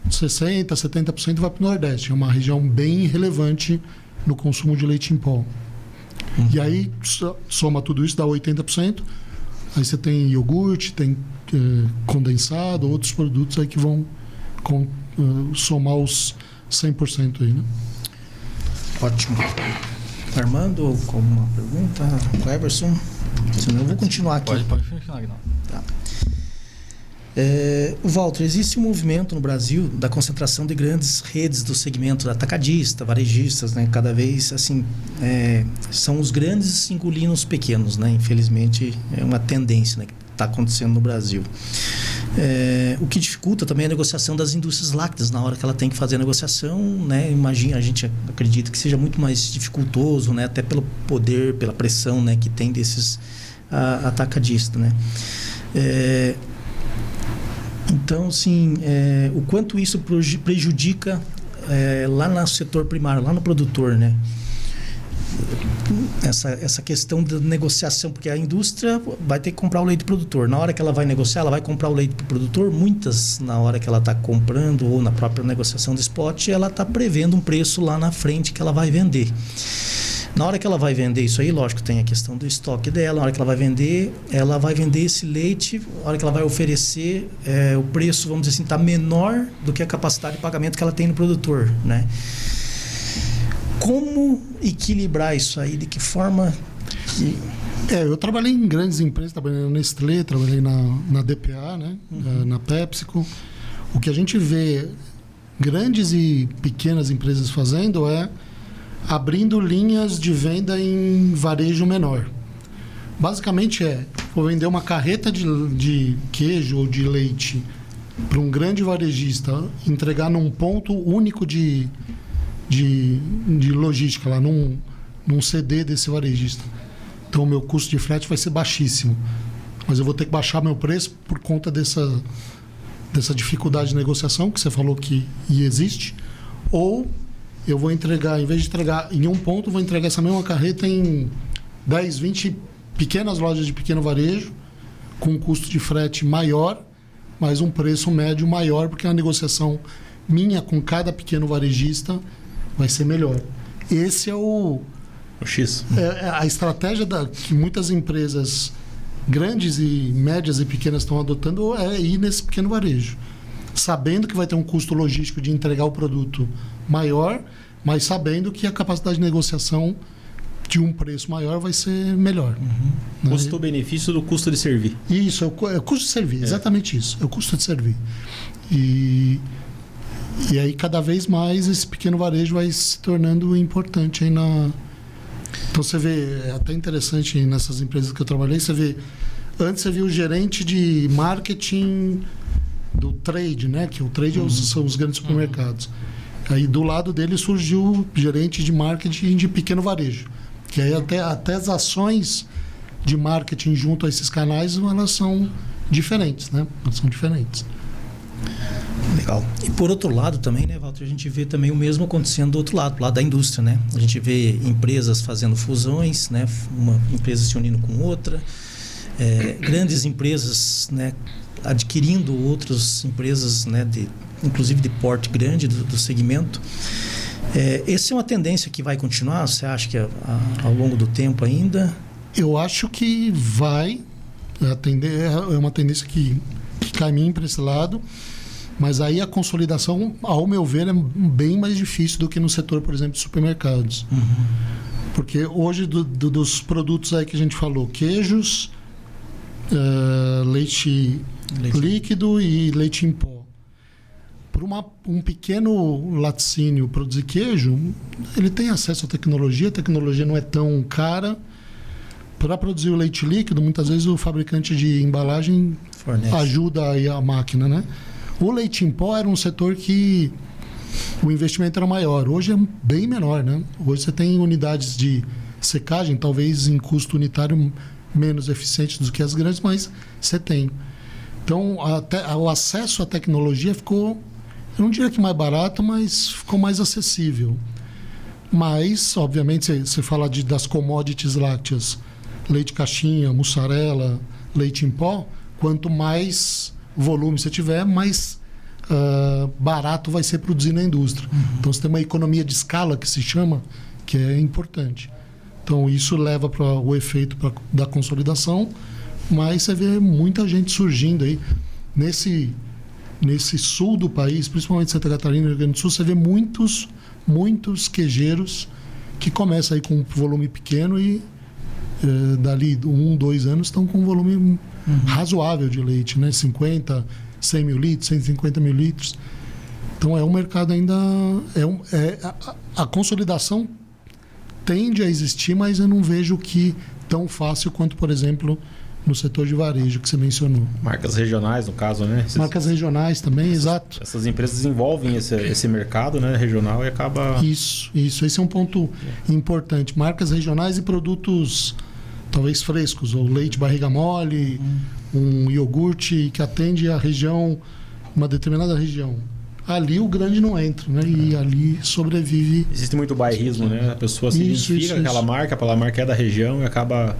60%, 70% vai para o Nordeste. É uma região bem relevante no consumo de leite em pó. E aí, soma tudo isso, dá 80%. Aí você tem iogurte, tem condensado, outros produtos aí que vão somar os 100% aí, né? Ótimo. Armando, alguma pergunta? Cleverson? Senão eu vou continuar aqui. Pode continuar, Aguinaldo. Tá. Walter, existe um movimento no Brasil da concentração de grandes redes do segmento atacadista, varejistas, né? Cada vez, assim, são os grandes engolindo os pequenos, né? Infelizmente, é uma tendência, né, que está acontecendo no Brasil. O que dificulta também a negociação das indústrias lácteas, na hora que ela tem que fazer a negociação, né? A gente acredita que seja muito mais dificultoso, né? Até pelo poder, pela pressão, né, que tem desses atacadistas, né? Então, assim, o quanto isso prejudica lá no setor primário, lá no produtor, né? Essa questão da negociação, porque a indústria vai ter que comprar o leite do produtor. Na hora que ela vai negociar, ela vai comprar o leite do produtor. Muitas, na hora que ela está comprando ou na própria negociação do spot, ela está prevendo um preço lá na frente que ela vai vender. Na hora que ela vai vender isso aí, lógico, tem a questão do estoque dela. Na hora que ela vai vender esse leite. Na hora que ela vai oferecer, o preço, vamos dizer assim, está menor do que a capacidade de pagamento que ela tem no produtor, né? Como equilibrar isso aí? De que forma que... Eu trabalhei em grandes empresas, trabalhei na Nestlé, trabalhei na DPA, né? Na PepsiCo. O que a gente vê grandes e pequenas empresas fazendo é abrindo linhas de venda em varejo menor. Basicamente vou vender uma carreta de queijo ou de leite para um grande varejista, entregar num ponto único de de logística lá, num CD desse varejista. Então, o meu custo de frete vai ser baixíssimo. Mas eu vou ter que baixar meu preço por conta dessa dificuldade de negociação que você falou que existe. Ou eu vou entregar, em vez de entregar em um ponto, vou entregar essa mesma carreta em 10, 20 pequenas lojas de pequeno varejo, com um custo de frete maior, mas um preço médio maior, porque a negociação minha com cada pequeno varejista vai ser melhor. Esse é o X. A estratégia que muitas empresas grandes e médias e pequenas estão adotando é ir nesse pequeno varejo, sabendo que vai ter um custo logístico de entregar o produto maior, mas sabendo que a capacidade de negociação de um preço maior vai ser melhor. Né? Custo-benefício do custo de servir. Isso, é o custo de servir, exatamente isso. É o custo de servir. E aí, cada vez mais, esse pequeno varejo vai se tornando importante aí na... Então, você vê, é até interessante nessas empresas que eu trabalhei, antes você via o gerente de marketing do trade, né? Que o trade são os grandes supermercados. Aí, do lado dele, surgiu o gerente de marketing de pequeno varejo. Que aí até as ações de marketing junto a esses canais, elas são diferentes, né? Elas são diferentes. Legal. E por outro lado também, né, Walter, a gente vê também o mesmo acontecendo do outro lado, da indústria, né? A gente vê empresas fazendo fusões, né? Uma empresa se unindo com outra, grandes empresas, né, adquirindo outras empresas, né, inclusive de porte grande do segmento. Essa é uma tendência que vai continuar? Você acha que ao longo do tempo ainda? Eu acho que vai. É uma tendência que caminha para esse lado. Mas aí a consolidação, ao meu ver, é bem mais difícil do que no setor, por exemplo, de supermercados. Porque hoje, dos produtos aí que a gente falou, queijos, leite líquido e leite em pó. Para um pequeno laticínio produzir queijo, ele tem acesso à tecnologia, a tecnologia não é tão cara. Para produzir o leite líquido, muitas vezes o fabricante de embalagem ajuda aí a máquina, né? O leite em pó era um setor que o investimento era maior. Hoje é bem menor, né? Hoje você tem unidades de secagem, talvez em custo unitário menos eficientes do que as grandes, mas você tem. Então, o acesso à tecnologia ficou, eu não diria que mais barato, mas ficou mais acessível. Mas, obviamente, você fala das commodities lácteas, leite caixinha, mussarela, leite em pó, quanto mais volume você tiver, mais barato vai ser produzir na indústria. Então, você tem uma economia de escala, que se chama, que é importante. Então, isso leva para o efeito da consolidação, mas você vê muita gente surgindo aí. Nesse sul do país, principalmente Santa Catarina e Rio Grande do Sul, você vê muitos queijeiros que começam aí com um volume pequeno e dali 1, 2 anos estão com um volume razoável de leite, né? 50, 100 mil litros, 150 mil litros. Então, é um mercado ainda... a consolidação tende a existir, mas eu não vejo que tão fácil quanto, por exemplo, no setor de varejo que você mencionou. Marcas regionais, no caso, né? Marcas regionais também, exato. Essas empresas desenvolvem esse mercado, né, regional e acaba... Isso. Esse é um ponto importante. Marcas regionais e produtos talvez frescos, ou leite barriga mole, um iogurte que atende a região, uma determinada região. Ali o grande não entra, né? E ali sobrevive... Existe muito bairrismo, né? A pessoa se identifica com aquela marca é da região e acaba...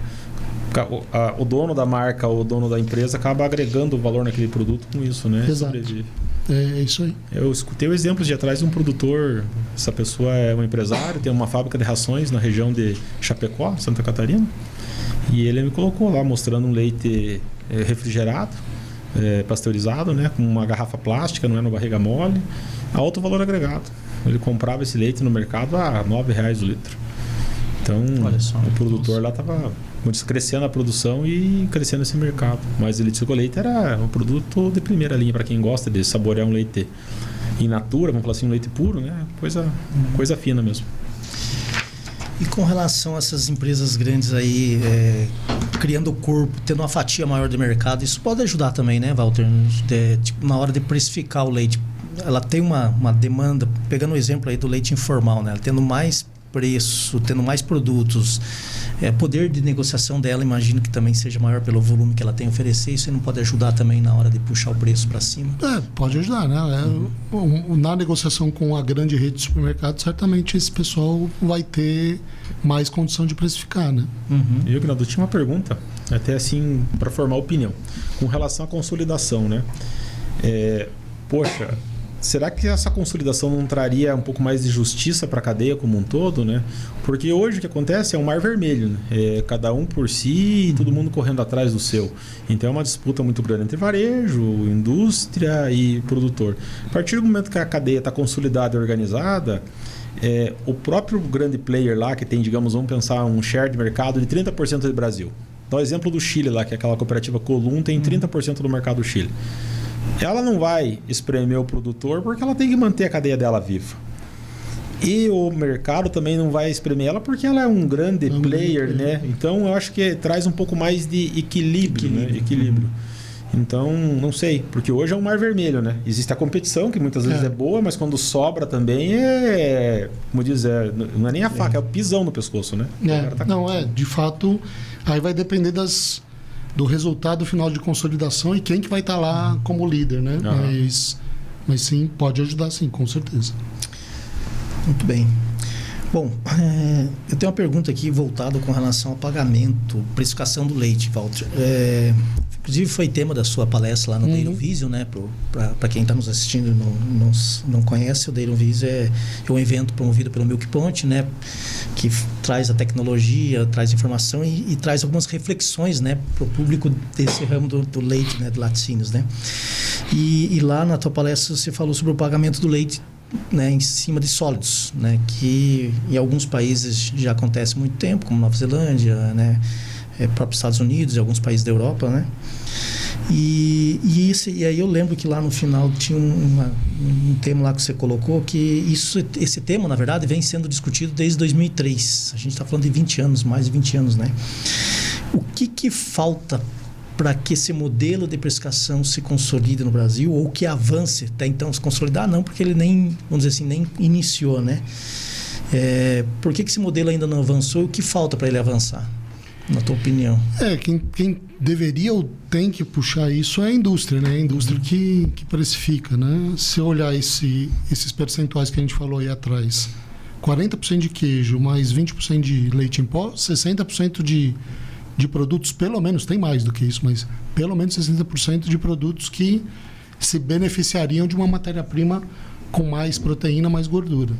O dono da marca ou o dono da empresa acaba agregando valor naquele produto com isso, né? Exato. Sobrevive. É isso aí. Eu escutei o exemplo de atrás de um produtor. Essa pessoa é um empresário, tem uma fábrica de rações na região de Chapecó, Santa Catarina. E ele me colocou lá mostrando um leite refrigerado, pasteurizado, né? Com uma garrafa plástica, não é no barriga mole. Alto valor agregado. Ele comprava esse leite no mercado a R$9 o litro. Então, o produtor lá estava crescendo a produção e crescendo esse mercado. Mas ele disse que o leite era um produto de primeira linha para quem gosta de saborear um leite in natura, vamos falar assim, um leite puro, né? Coisa fina mesmo. E com relação a essas empresas grandes aí, criando o corpo, tendo uma fatia maior de mercado, isso pode ajudar também, né, Walter? Tipo, na hora de precificar o leite. ela tem uma demanda, pegando o exemplo aí do leite informal, né? Ela tendo mais preço, tendo mais produtos, poder de negociação dela, imagino que também seja maior pelo volume que ela tem a oferecer. Isso não pode ajudar também na hora de puxar o preço para cima? Pode ajudar, né? Na negociação com a grande rede de supermercados, certamente esse pessoal vai ter mais condição de precificar, né? Eu, Gnaldo, tinha uma pergunta, até assim, para formar opinião, com relação à consolidação, né? Poxa, será que essa consolidação não traria um pouco mais de justiça para a cadeia como um todo, né? Porque hoje o que acontece é um mar vermelho, né? Cada um por si e todo mundo correndo atrás do seu. Então é uma disputa muito grande entre varejo, indústria e produtor. A partir do momento que a cadeia está consolidada e organizada, o próprio grande player lá, que tem, digamos, vamos pensar um share de mercado de 30% do Brasil. Dá o exemplo do Chile lá, que é aquela cooperativa Colum, tem 30% do mercado do Chile. Ela não vai espremer o produtor porque ela tem que manter a cadeia dela viva. E o mercado também não vai espremer ela porque ela é um grande player, né? Então eu acho que traz um pouco mais de equilíbrio. Né? Equilíbrio. Então, não sei, porque hoje é um mar vermelho, né? Existe a competição, que muitas vezes é boa, mas quando sobra também como diz, não é nem a faca, é o pisão no pescoço, né? De fato, aí vai depender do resultado final de consolidação e quem que vai estar lá como líder, né? Mas sim, pode ajudar sim, com certeza. Muito bem. Bom, eu tenho uma pergunta aqui voltada com relação ao pagamento, precificação do leite, Walter. Inclusive foi tema da sua palestra lá no Dairy Vision, né? Para quem está nos assistindo e não conhece, o Dairy Vision é um evento promovido pelo Milk Point, né? Que traz a tecnologia, traz informação e traz algumas reflexões, né? Para o público desse ramo do leite, né? De laticínios, né? E lá na tua palestra você falou sobre o pagamento do leite, né, em cima de sólidos, né, que em alguns países já acontece há muito tempo, como Nova Zelândia, né, próprios Estados Unidos e alguns países da Europa, né? E aí eu lembro que lá no final tinha um tema lá que você colocou, que esse tema, na verdade, vem sendo discutido desde 2003. A gente está falando de 20 anos, mais de 20 anos, né? O que falta para que esse modelo de precificação se consolide no Brasil, ou que avance até então? Se consolidar não, porque ele nem, vamos dizer assim, nem iniciou, né? Por que esse modelo ainda não avançou e o que falta para ele avançar, na tua opinião? Quem deveria ou tem que puxar isso é a indústria, né? A indústria que precifica, né? Se olhar esses percentuais que a gente falou aí atrás, 40% de queijo, mais 20% de leite em pó, 60% de produtos, pelo menos, tem mais do que isso, mas pelo menos 60% de produtos que se beneficiariam de uma matéria-prima com mais proteína, mais gordura.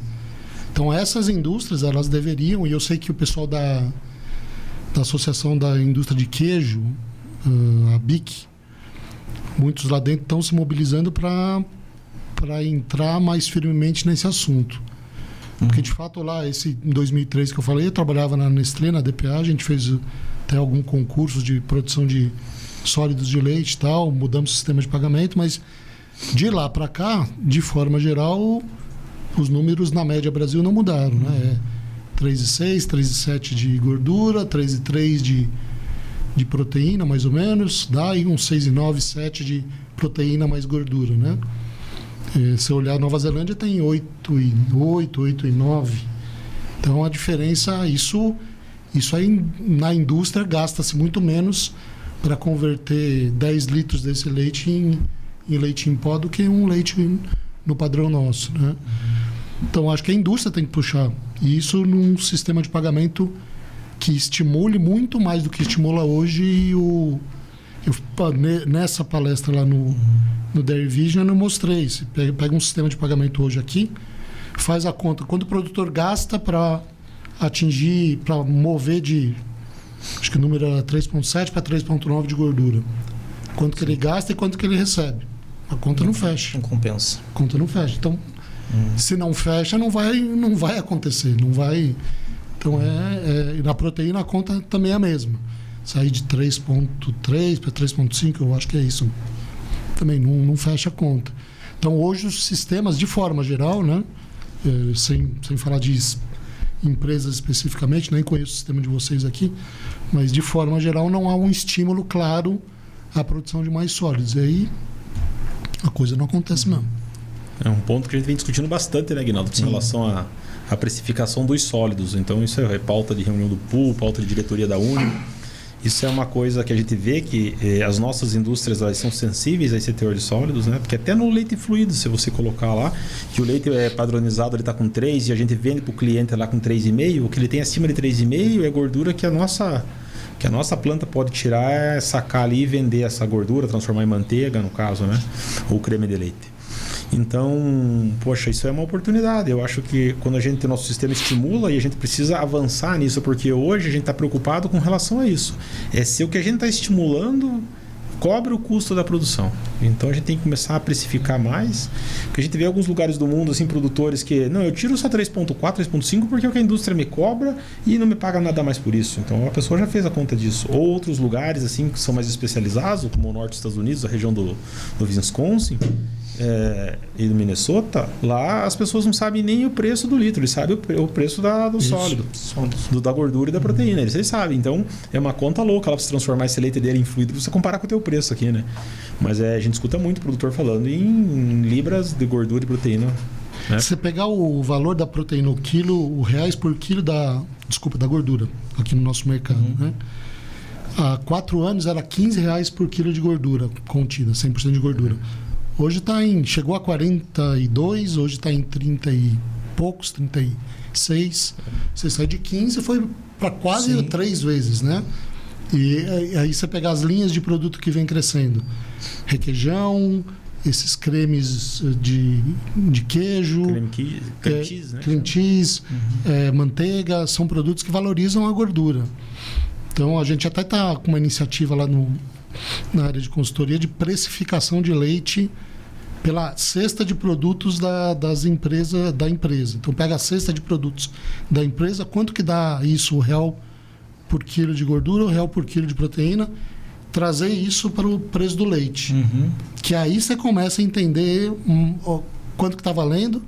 Então, essas indústrias, elas deveriam, e eu sei que o pessoal da Associação da Indústria de Queijo, a BIC, muitos lá dentro estão se mobilizando para entrar mais firmemente nesse assunto. Porque, de fato, lá, em 2003 que eu falei, eu trabalhava na Nestlé, na DPA, a gente fez até algum concurso de produção de sólidos de leite e tal, mudamos o sistema de pagamento, mas de lá para cá, de forma geral, os números na média Brasil não mudaram, né? 3,6, 3,7 de gordura, 3,3 de proteína, mais ou menos, dá aí uns 6,9, 7 de proteína mais gordura, né? Se olhar a Nova Zelândia tem 8,8, 8,9. Então a diferença, isso aí na indústria gasta-se muito menos para converter 10 litros desse leite em leite em pó do que um leite no padrão nosso, né? Então acho que a indústria tem que puxar isso num sistema de pagamento que estimule muito mais do que estimula hoje. Nessa palestra lá no Dairy Vision eu mostrei. Você pega um sistema de pagamento hoje aqui, faz a conta quanto o produtor gasta para atingir, para mover acho que o número era 3,7 para 3,9 de gordura. Quanto que ele gasta e quanto que ele recebe. A conta não fecha. Não compensa. A conta não fecha. Então, se não fecha, não vai acontecer. Não vai. Então, na proteína a conta também é a mesma. Sair de 3,3 para 3,5, eu acho que é isso. Também não fecha a conta. Então, hoje os sistemas, de forma geral, né, sem falar de empresas especificamente, nem conheço o sistema de vocês aqui, mas de forma geral não há um estímulo claro à produção de mais sólidos. E aí a coisa não acontece mesmo. É um ponto que a gente vem discutindo bastante, né, Aguinaldo, com relação à precificação dos sólidos. Então, isso é pauta de reunião do pool, pauta de diretoria da Uni. Isso é uma coisa que a gente vê que as nossas indústrias elas são sensíveis a esse teor de sólidos, né? Porque até no leite fluido, se você colocar lá, que o leite é padronizado, ele está com 3 e a gente vende para o cliente lá com 3,5, o que ele tem acima de 3,5 é gordura que a nossa planta pode tirar, sacar ali e vender essa gordura, transformar em manteiga, no caso, né? Ou creme de leite. Então, poxa, isso é uma oportunidade. Eu acho que quando o nosso sistema estimula e a gente precisa avançar nisso, porque hoje a gente está preocupado com relação a isso. É se o que a gente está estimulando cobre o custo da produção. Então a gente tem que começar a precificar mais, porque a gente vê alguns lugares do mundo, assim, produtores que, não, eu tiro só 3,4, 3,5 porque é o que a indústria me cobra e não me paga nada mais por isso. Então a pessoa já fez a conta disso. Ou outros lugares, assim, que são mais especializados, como o norte dos Estados Unidos, a região do Wisconsin, e do Minnesota, lá as pessoas não sabem nem o preço do litro, eles sabem o preço do sólido, da gordura e da proteína, eles sabem. Então é uma conta louca lá para você transformar esse leite dele em fluido, você comparar com o teu preço aqui, né? Mas a gente escuta muito o produtor falando em libras de gordura e proteína, né? Se você pegar o valor da proteína, o reais por quilo da gordura aqui no nosso mercado, né? Há 4 anos era R$15 por quilo de gordura contida, 100% de gordura. Hoje chegou a 42, hoje está em 30 e poucos, 36. Você sai de 15 foi para quase 3 vezes, né? E aí você pegar as linhas de produto que vem crescendo. Requeijão, esses cremes de queijo, cream cheese, manteiga, são produtos que valorizam a gordura. Então a gente até está com uma iniciativa lá na área de consultoria de precificação de leite pela cesta de produtos da empresa. Então pega a cesta de produtos da empresa, quanto que dá isso, o real por quilo de gordura, o real por quilo de proteína, trazer isso para o preço do leite. Que aí você começa a entender quanto que está valendo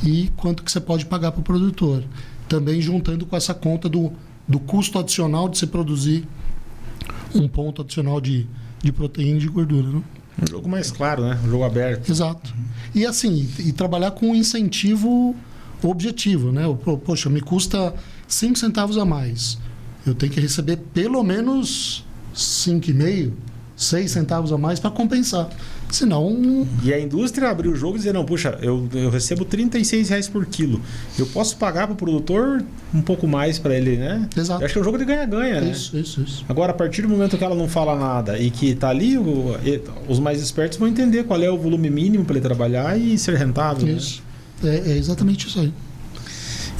e quanto que você pode pagar para o produtor. Também juntando com essa conta do custo adicional de você produzir um ponto adicional de proteína e de gordura, né? Um jogo mais claro, né? Um jogo aberto. Exato. E assim, trabalhar com um incentivo objetivo, né? Poxa, me custa 5 centavos a mais. Eu tenho que receber pelo menos 5,5, 6 centavos a mais para compensar. Senão... E a indústria abriu o jogo e dizer, não, puxa, eu recebo R$36 por quilo. Eu posso pagar para o produtor um pouco mais para ele, né? Exato. Eu acho que é um jogo de ganha-ganha, né? Isso. Agora, a partir do momento que ela não fala nada e que está ali, os mais espertos vão entender qual é o volume mínimo para ele trabalhar e ser rentável. Isso. Né? É exatamente isso aí.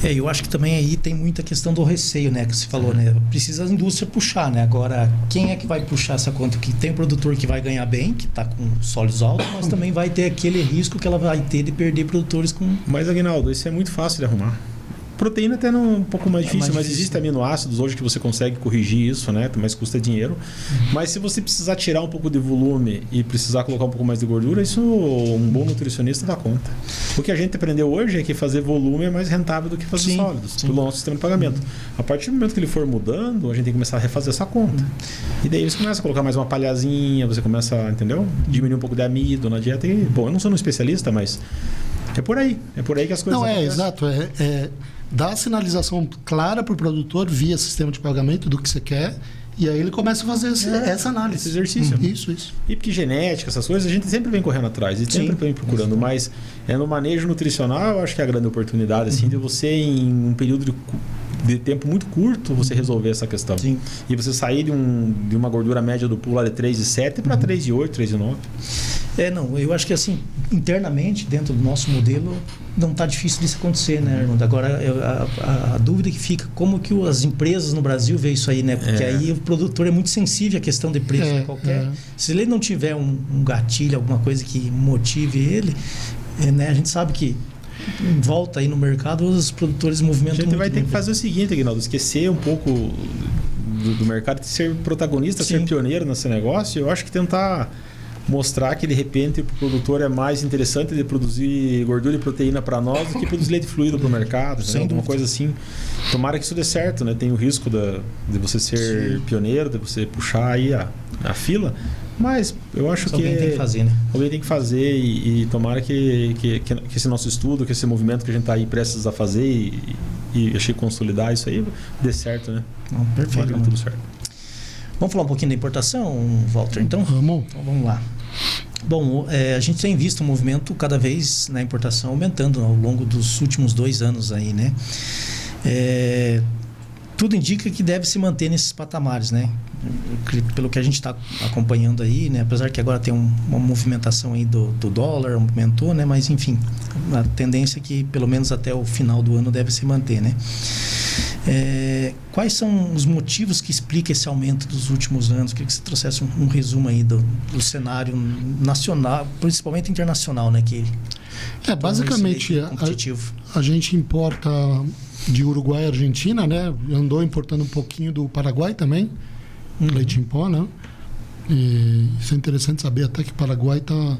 Eu acho que também aí tem muita questão do receio, né? Que você falou, né? Precisa a indústria puxar, né? Agora, quem é que vai puxar essa conta? Que tem produtor que vai ganhar bem, que está com sólidos altos, mas também vai ter aquele risco que ela vai ter de perder produtores com... Mas, Aguinaldo, isso é muito fácil de arrumar. Proteína até um pouco mais difícil, mas existem aminoácidos hoje que você consegue corrigir isso, né? Mas custa dinheiro. Mas se você precisar tirar um pouco de volume e precisar colocar um pouco mais de gordura, isso um bom nutricionista dá conta. O que a gente aprendeu hoje é que fazer volume é mais rentável do que fazer sólidos, pelo nosso sistema de pagamento. A partir do momento que ele for mudando, a gente tem que começar a refazer essa conta. E daí você começa a colocar mais uma palhazinha, você começa a, entendeu? Diminuir um pouco de amido na dieta. E, bom, eu não sou um especialista, mas é por aí que as coisas acontecem. Exato. Dar a sinalização clara para o produtor via sistema de pagamento do que você quer, e aí ele começa a fazer essa análise. Esse exercício. Isso. E porque genética, essas coisas, a gente sempre vem correndo atrás, e sempre vem procurando, mas no manejo nutricional, eu acho que é a grande oportunidade, assim, de você, em um período de tempo muito curto, você resolver essa questão. Sim. E você sair de uma gordura média do pool lá de 3,7 para 3,8, 3,9. Eu acho que assim, internamente, dentro do nosso modelo, não está difícil disso acontecer, né, Arnaldo? Agora, a dúvida que fica, como que as empresas no Brasil veem isso aí, né? Porque aí o produtor é muito sensível à questão de preço qualquer. Se ele não tiver um gatilho, alguma coisa que motive ele, né, a gente sabe que em volta aí no mercado, os produtores movimentam muito. A gente vai ter que fazer o seguinte, Aguinaldo, esquecer um pouco do mercado, de ser protagonista, ser pioneiro nesse negócio. Eu acho que tentar mostrar que de repente o produtor é mais interessante de produzir gordura e proteína para nós do que produzir leite fluido para o mercado, alguma coisa assim. Tomara que isso dê certo, né? Tem o risco de você ser pioneiro, de você puxar aí a fila, Mas eu acho que alguém tem que fazer, né? Alguém tem que fazer e tomara que esse nosso estudo, que esse movimento que a gente está aí prestes a fazer e achei consolidar isso aí, dê certo, né? Não, perfeito. Tomara que dê tudo certo. Vamos falar um pouquinho da importação, Walter, então? Vamos. Então vamos lá. Bom, a gente tem visto o movimento cada vez na importação aumentando ao longo dos últimos 2 anos aí, né? Tudo indica que deve se manter nesses patamares, né? Pelo que a gente está acompanhando aí, né? Apesar que agora tem uma movimentação aí do dólar, aumentou, né? Mas enfim, a tendência é que pelo menos até o final do ano deve se manter, né? Quais são os motivos que explicam esse aumento dos últimos anos? Queria que você trouxesse um resumo aí do cenário nacional, principalmente internacional, né? Que basicamente competitivo. A gente importa de Uruguai e Argentina, né? Andou importando um pouquinho do Paraguai também, leite em pó, né? E isso é interessante saber até que o Paraguai está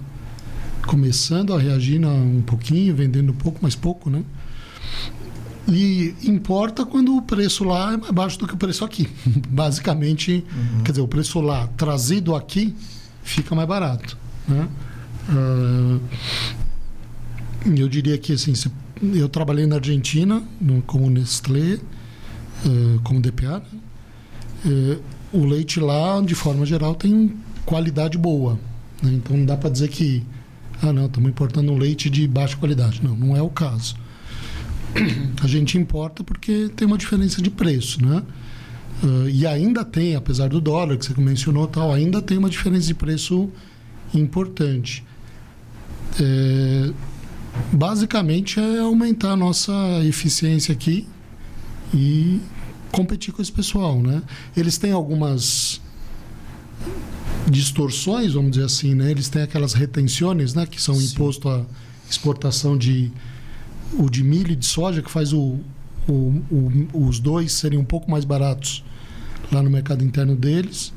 começando a reagir um pouquinho, vendendo pouco, mas pouco, né? E importa quando o preço lá é mais baixo do que o preço aqui. Basicamente, quer dizer, o preço lá trazido aqui fica mais barato, né? Eu diria que assim, eu trabalhei na Argentina como Nestlé, como DPA, né? O leite lá, de forma geral, tem qualidade boa, né? Então não dá para dizer que não, estamos importando um leite de baixa qualidade. Não é o caso. A gente importa porque tem uma diferença de preço, né? E ainda tem, apesar do dólar que você mencionou, tal, ainda tem uma diferença de preço importante. Basicamente é aumentar a nossa eficiência aqui e competir com esse pessoal, né? Eles têm algumas distorções, vamos dizer assim, né? Eles têm aquelas retenções, né? Que são imposto à exportação de milho e de soja, que faz os dois serem um pouco mais baratos lá no mercado interno deles,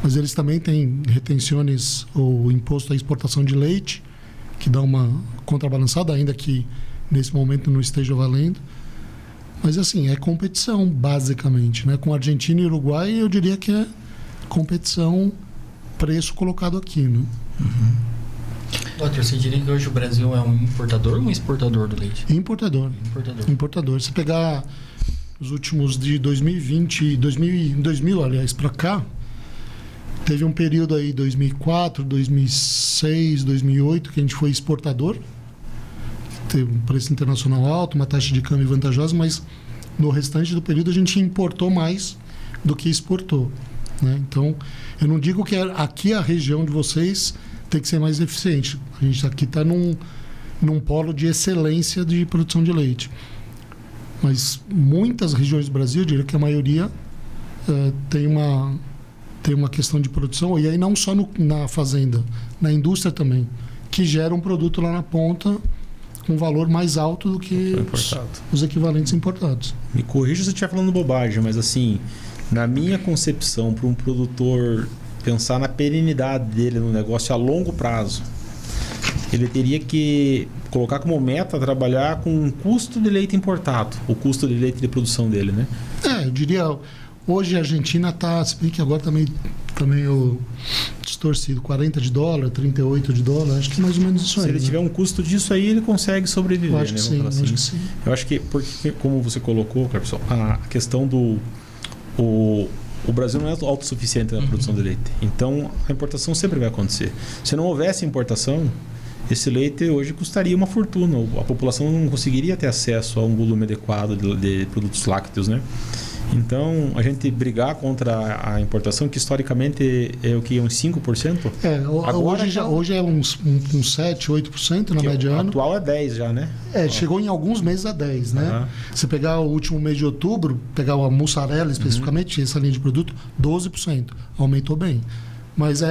mas eles também têm retenções ou imposto à exportação de leite, que dá uma contrabalançada, ainda que nesse momento não esteja valendo. Mas assim, é competição basicamente, né? Com Argentina e Uruguai eu diria que é competição preço colocado aqui, né? Walter, você diria que hoje o Brasil é um importador ou um exportador do leite? Importador. Se pegar os últimos de 2020, 2000, aliás, para cá, teve um período aí, 2004, 2006, 2008, que a gente foi exportador. Teve um preço internacional alto, uma taxa de câmbio vantajosa, mas no restante do período a gente importou mais do que exportou, né? Então, eu não digo que aqui a região de vocês tem que ser mais eficiente. A gente aqui está num polo de excelência de produção de leite. Mas muitas regiões do Brasil, eu diria que a maioria tem uma questão de produção, e aí não só na fazenda, na indústria também, que gera um produto lá na ponta com um valor mais alto do que os equivalentes importados. Me corrija se eu estiver falando bobagem, mas assim, na minha concepção, para um produtor pensar na perenidade dele no negócio a longo prazo, ele teria que colocar como meta trabalhar com um custo de leite importado, o custo de leite de produção dele, né? Eu diria, hoje a Argentina está, se bem que agora também o distorcido, $40, $38, acho que mais ou menos isso aí. Se ele né? tiver um custo disso aí, ele consegue sobreviver, eu acho que sim, assim. acho que sim. Eu acho que, porque, como você colocou, Clepson, a questão o Brasil não é autossuficiente na produção de leite. Então, a importação sempre vai acontecer. Se não houvesse importação, esse leite hoje custaria uma fortuna. A população não conseguiria ter acesso a um volume adequado de produtos lácteos, né? Então, a gente brigar contra a importação, que historicamente é o que? Uns 5%? Hoje é uns 7, 8% na média ano. O atual é 10% já, né? Chegou em alguns meses a 10%, né? Se pegar o último mês de outubro, pegar a mussarela especificamente, essa linha de produto, 12%. Aumentou bem. Mas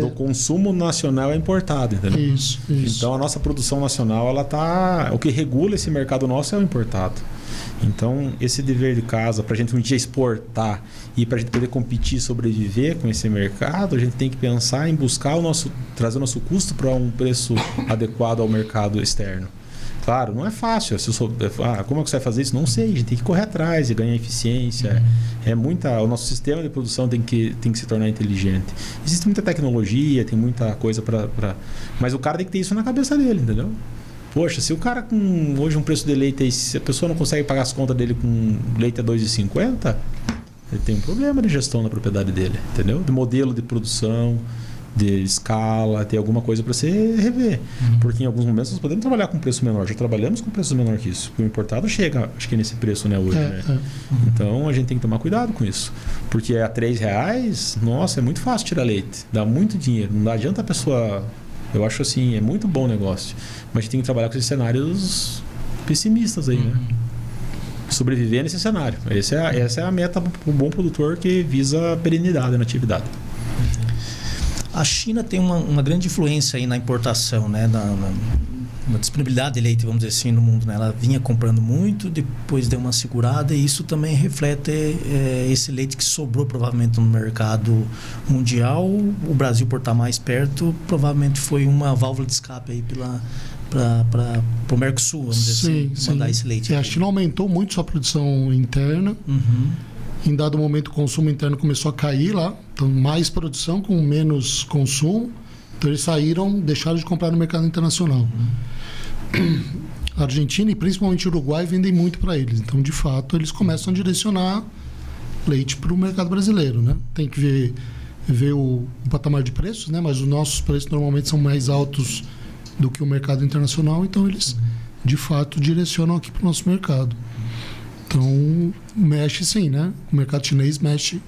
do consumo nacional é importado, entendeu? Isso. Então, a nossa produção nacional, o que regula esse mercado nosso é o importado. Então, esse dever de casa, para a gente um dia exportar e para a gente poder competir e sobreviver com esse mercado, a gente tem que pensar em buscar trazer o nosso custo para um preço adequado ao mercado externo. Claro, não é fácil. Como é que você vai fazer isso? Não sei. A gente tem que correr atrás e ganhar eficiência. O nosso sistema de produção tem que se tornar inteligente. Existe muita tecnologia, tem muita coisa mas o cara tem que ter isso na cabeça dele, entendeu? Poxa, se o cara com hoje um preço de leite aí, se a pessoa não consegue pagar as contas dele com leite a R$2,50, ele tem um problema de gestão na propriedade dele, entendeu? De modelo de produção, de escala, tem alguma coisa para você rever. Porque em alguns momentos nós podemos trabalhar com preço menor. Já trabalhamos com preço menor que isso. O importado chega, acho que nesse preço, né, hoje. Né? Então a gente tem que tomar cuidado com isso. Porque a R$3, nossa, é muito fácil tirar leite. Dá muito dinheiro. Não adianta a pessoa... Eu acho assim, é muito bom o negócio. Mas a gente tem que trabalhar com esses cenários pessimistas aí, né? Sobreviver nesse cenário. Essa é a meta para um bom produtor que visa a perenidade na atividade. A China tem uma grande influência aí na importação, né? Na disponibilidade de leite, vamos dizer assim, no mundo, né? Ela vinha comprando muito, depois deu uma segurada, e isso também reflete esse leite que sobrou provavelmente no mercado mundial. O Brasil, por estar mais perto, provavelmente foi uma válvula de escape aí para o Mercosul, vamos dizer assim, mandar esse leite. A China aumentou muito sua produção interna. Em dado momento o consumo interno começou a cair lá, então mais produção com menos consumo, então eles deixaram de comprar no mercado internacional. A Argentina e principalmente o Uruguai vendem muito para eles, então de fato eles começam a direcionar leite para o mercado brasileiro, né? Tem que ver o patamar de preços, né? Mas os nossos preços normalmente são mais altos do que o mercado internacional, então eles de fato direcionam aqui para o nosso mercado. Então, mexe sim, né? O mercado chinês mexe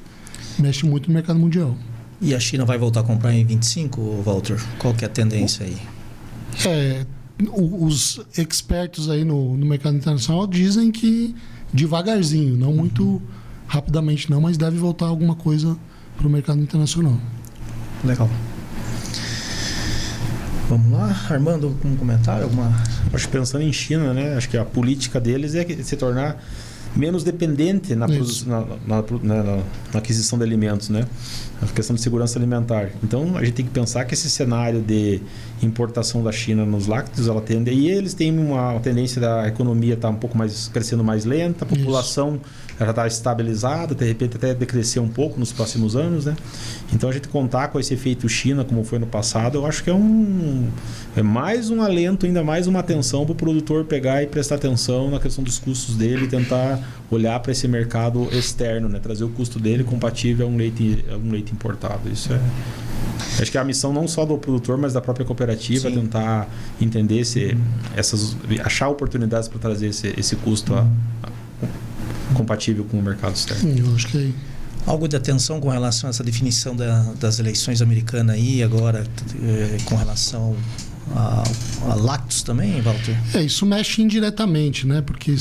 muito no mercado mundial. E a China vai voltar a comprar em 25, Walter? Qual que é a tendência aí? Os expertos aí no mercado internacional dizem que devagarzinho, não muito rapidamente não, mas deve voltar alguma coisa para o mercado internacional. Legal. Vamos lá, Armando, algum comentário? Acho que pensando em China, né? Acho que a política deles é se tornar menos dependente na aquisição de alimentos, né? A questão de segurança alimentar. Então, a gente tem que pensar que esse cenário de importação da China nos lácteos, ela tende... E eles têm uma tendência da economia estar um pouco mais... crescendo mais lenta, a população já está estabilizada, de repente até decrescer um pouco nos próximos anos, né? Então, a gente contar com esse efeito China, como foi no passado, eu acho que é mais um alento, ainda mais uma atenção para o produtor pegar e prestar atenção na questão dos custos dele e tentar olhar para esse mercado externo, né? Trazer o custo dele compatível a um leite importado. Isso acho que é a missão não só do produtor, mas da própria cooperativa. Sim. Tentar entender achar oportunidades para trazer esse custo compatível com o mercado externo. Eu acho que algo de atenção com relação a essa definição das eleições americanas aí agora, com relação a lácteos também, Walter? Isso mexe indiretamente, né? Porque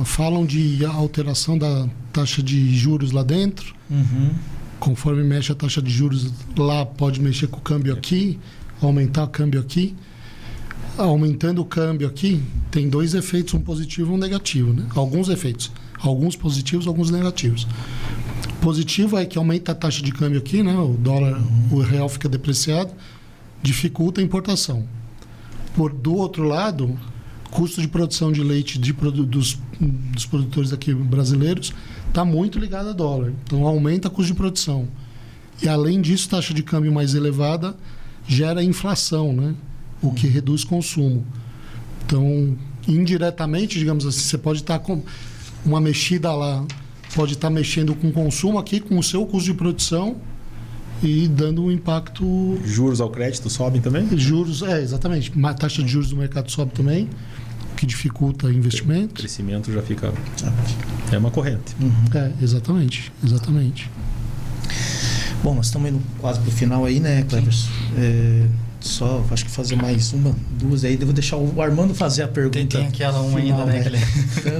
falam de alteração da taxa de juros lá dentro. Conforme mexe a taxa de juros lá, pode mexer com o câmbio aqui, aumentar o câmbio aqui. Aumentando o câmbio aqui, tem dois efeitos, um positivo e um negativo, né? Alguns efeitos, alguns positivos, alguns negativos. Positivo é que aumenta a taxa de câmbio aqui, né? O dólar, o real fica depreciado, dificulta a importação. Do outro lado, custo de produção de leite dos produtores aqui brasileiros está muito ligado a dólar. Então, aumenta o custo de produção. E, além disso, taxa de câmbio mais elevada gera inflação, né? O que reduz consumo. Então, indiretamente, digamos assim, você pode estar com uma mexida lá, pode estar mexendo com o consumo aqui, com o seu custo de produção e dando um impacto... Juros ao crédito sobem também? Juros, exatamente. A taxa de juros do mercado sobe também, o que dificulta investimento. O crescimento já fica... É uma corrente. Exatamente. Bom, nós estamos indo quase para o final aí, né, Cleverson? Só, acho que fazer mais duas aí. Devo deixar o Armando fazer a pergunta. Tem aquela uma ainda, né?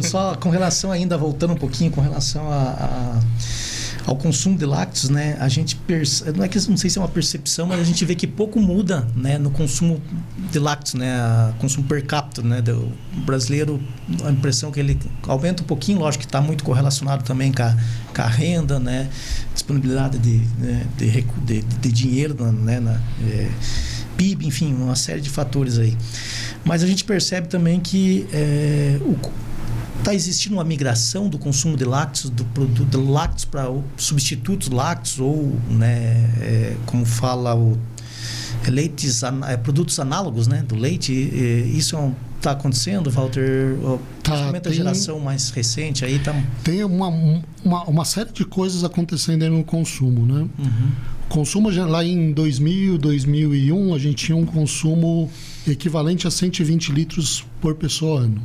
Só com relação ainda, voltando um pouquinho, com relação ao consumo de lácteos, né? A gente não sei se é uma percepção, mas a gente vê que pouco muda, né, no consumo de lácteos, né? Consumo per capita, né? Do brasileiro, a impressão que ele aumenta um pouquinho, lógico que está muito correlacionado também com a renda, né? Disponibilidade de dinheiro, né? PIB, enfim, uma série de fatores aí. Mas a gente percebe também que está existindo uma migração do consumo de lácteos, do produto de lácteos para substitutos lácteos ou, né, como fala produtos análogos, né, do leite. Isso está acontecendo, Walter? Principalmente a geração mais recente aí tá... Tem uma série de coisas acontecendo aí no consumo, né? O consumo lá em 2000, 2001, a gente tinha um consumo equivalente a 120 litros por pessoa ano.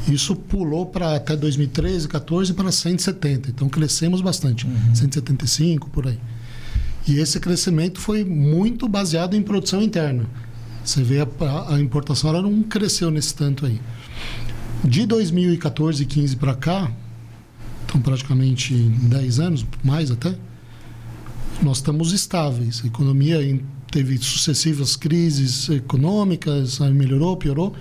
Isso pulou para até 2013, 14 para 170. Então crescemos bastante, 175 por aí. E esse crescimento foi muito baseado em produção interna. Você vê a importação, ela não cresceu nesse tanto aí. De 2014 e 15 para cá, então praticamente 10 anos, mais até, nós estamos estáveis. A economia teve sucessivas crises econômicas, aí melhorou, piorou,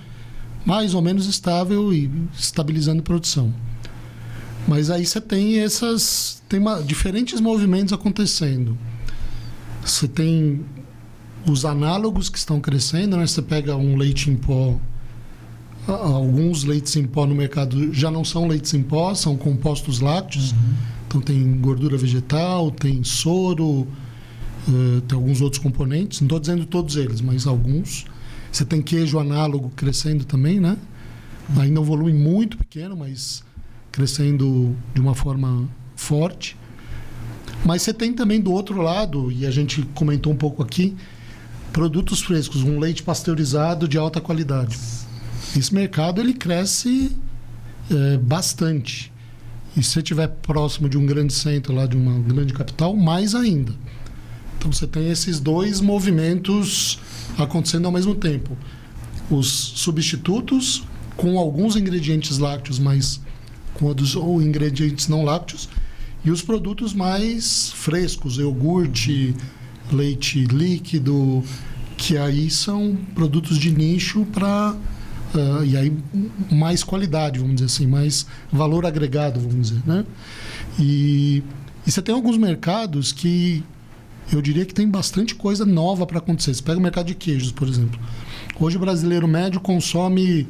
mais ou menos estável e estabilizando a produção. Mas aí você tem diferentes movimentos acontecendo. Você tem os análogos que estão crescendo, né? Você pega um leite em pó, alguns leites em pó no mercado já não são leites em pó, são compostos lácteos. Então tem gordura vegetal, tem soro, tem alguns outros componentes. Não estou dizendo todos eles, mas alguns. Você tem queijo análogo crescendo também, né? Ainda um volume muito pequeno, mas crescendo de uma forma forte. Mas você tem também do outro lado, e a gente comentou um pouco aqui, produtos frescos, um leite pasteurizado de alta qualidade. Esse mercado ele cresce bastante. E se você estiver próximo de um grande centro, lá de uma grande capital, mais ainda. Então você tem esses dois movimentos acontecendo ao mesmo tempo. Os substitutos com alguns ingredientes lácteos, mas com outros ou ingredientes não lácteos, e os produtos mais frescos, iogurte, leite líquido, que aí são produtos de nicho para e aí mais qualidade, vamos dizer assim, mais valor agregado, vamos dizer, né? E você tem alguns mercados que eu diria que tem bastante coisa nova para acontecer. Você pega o mercado de queijos, por exemplo. Hoje o brasileiro médio consome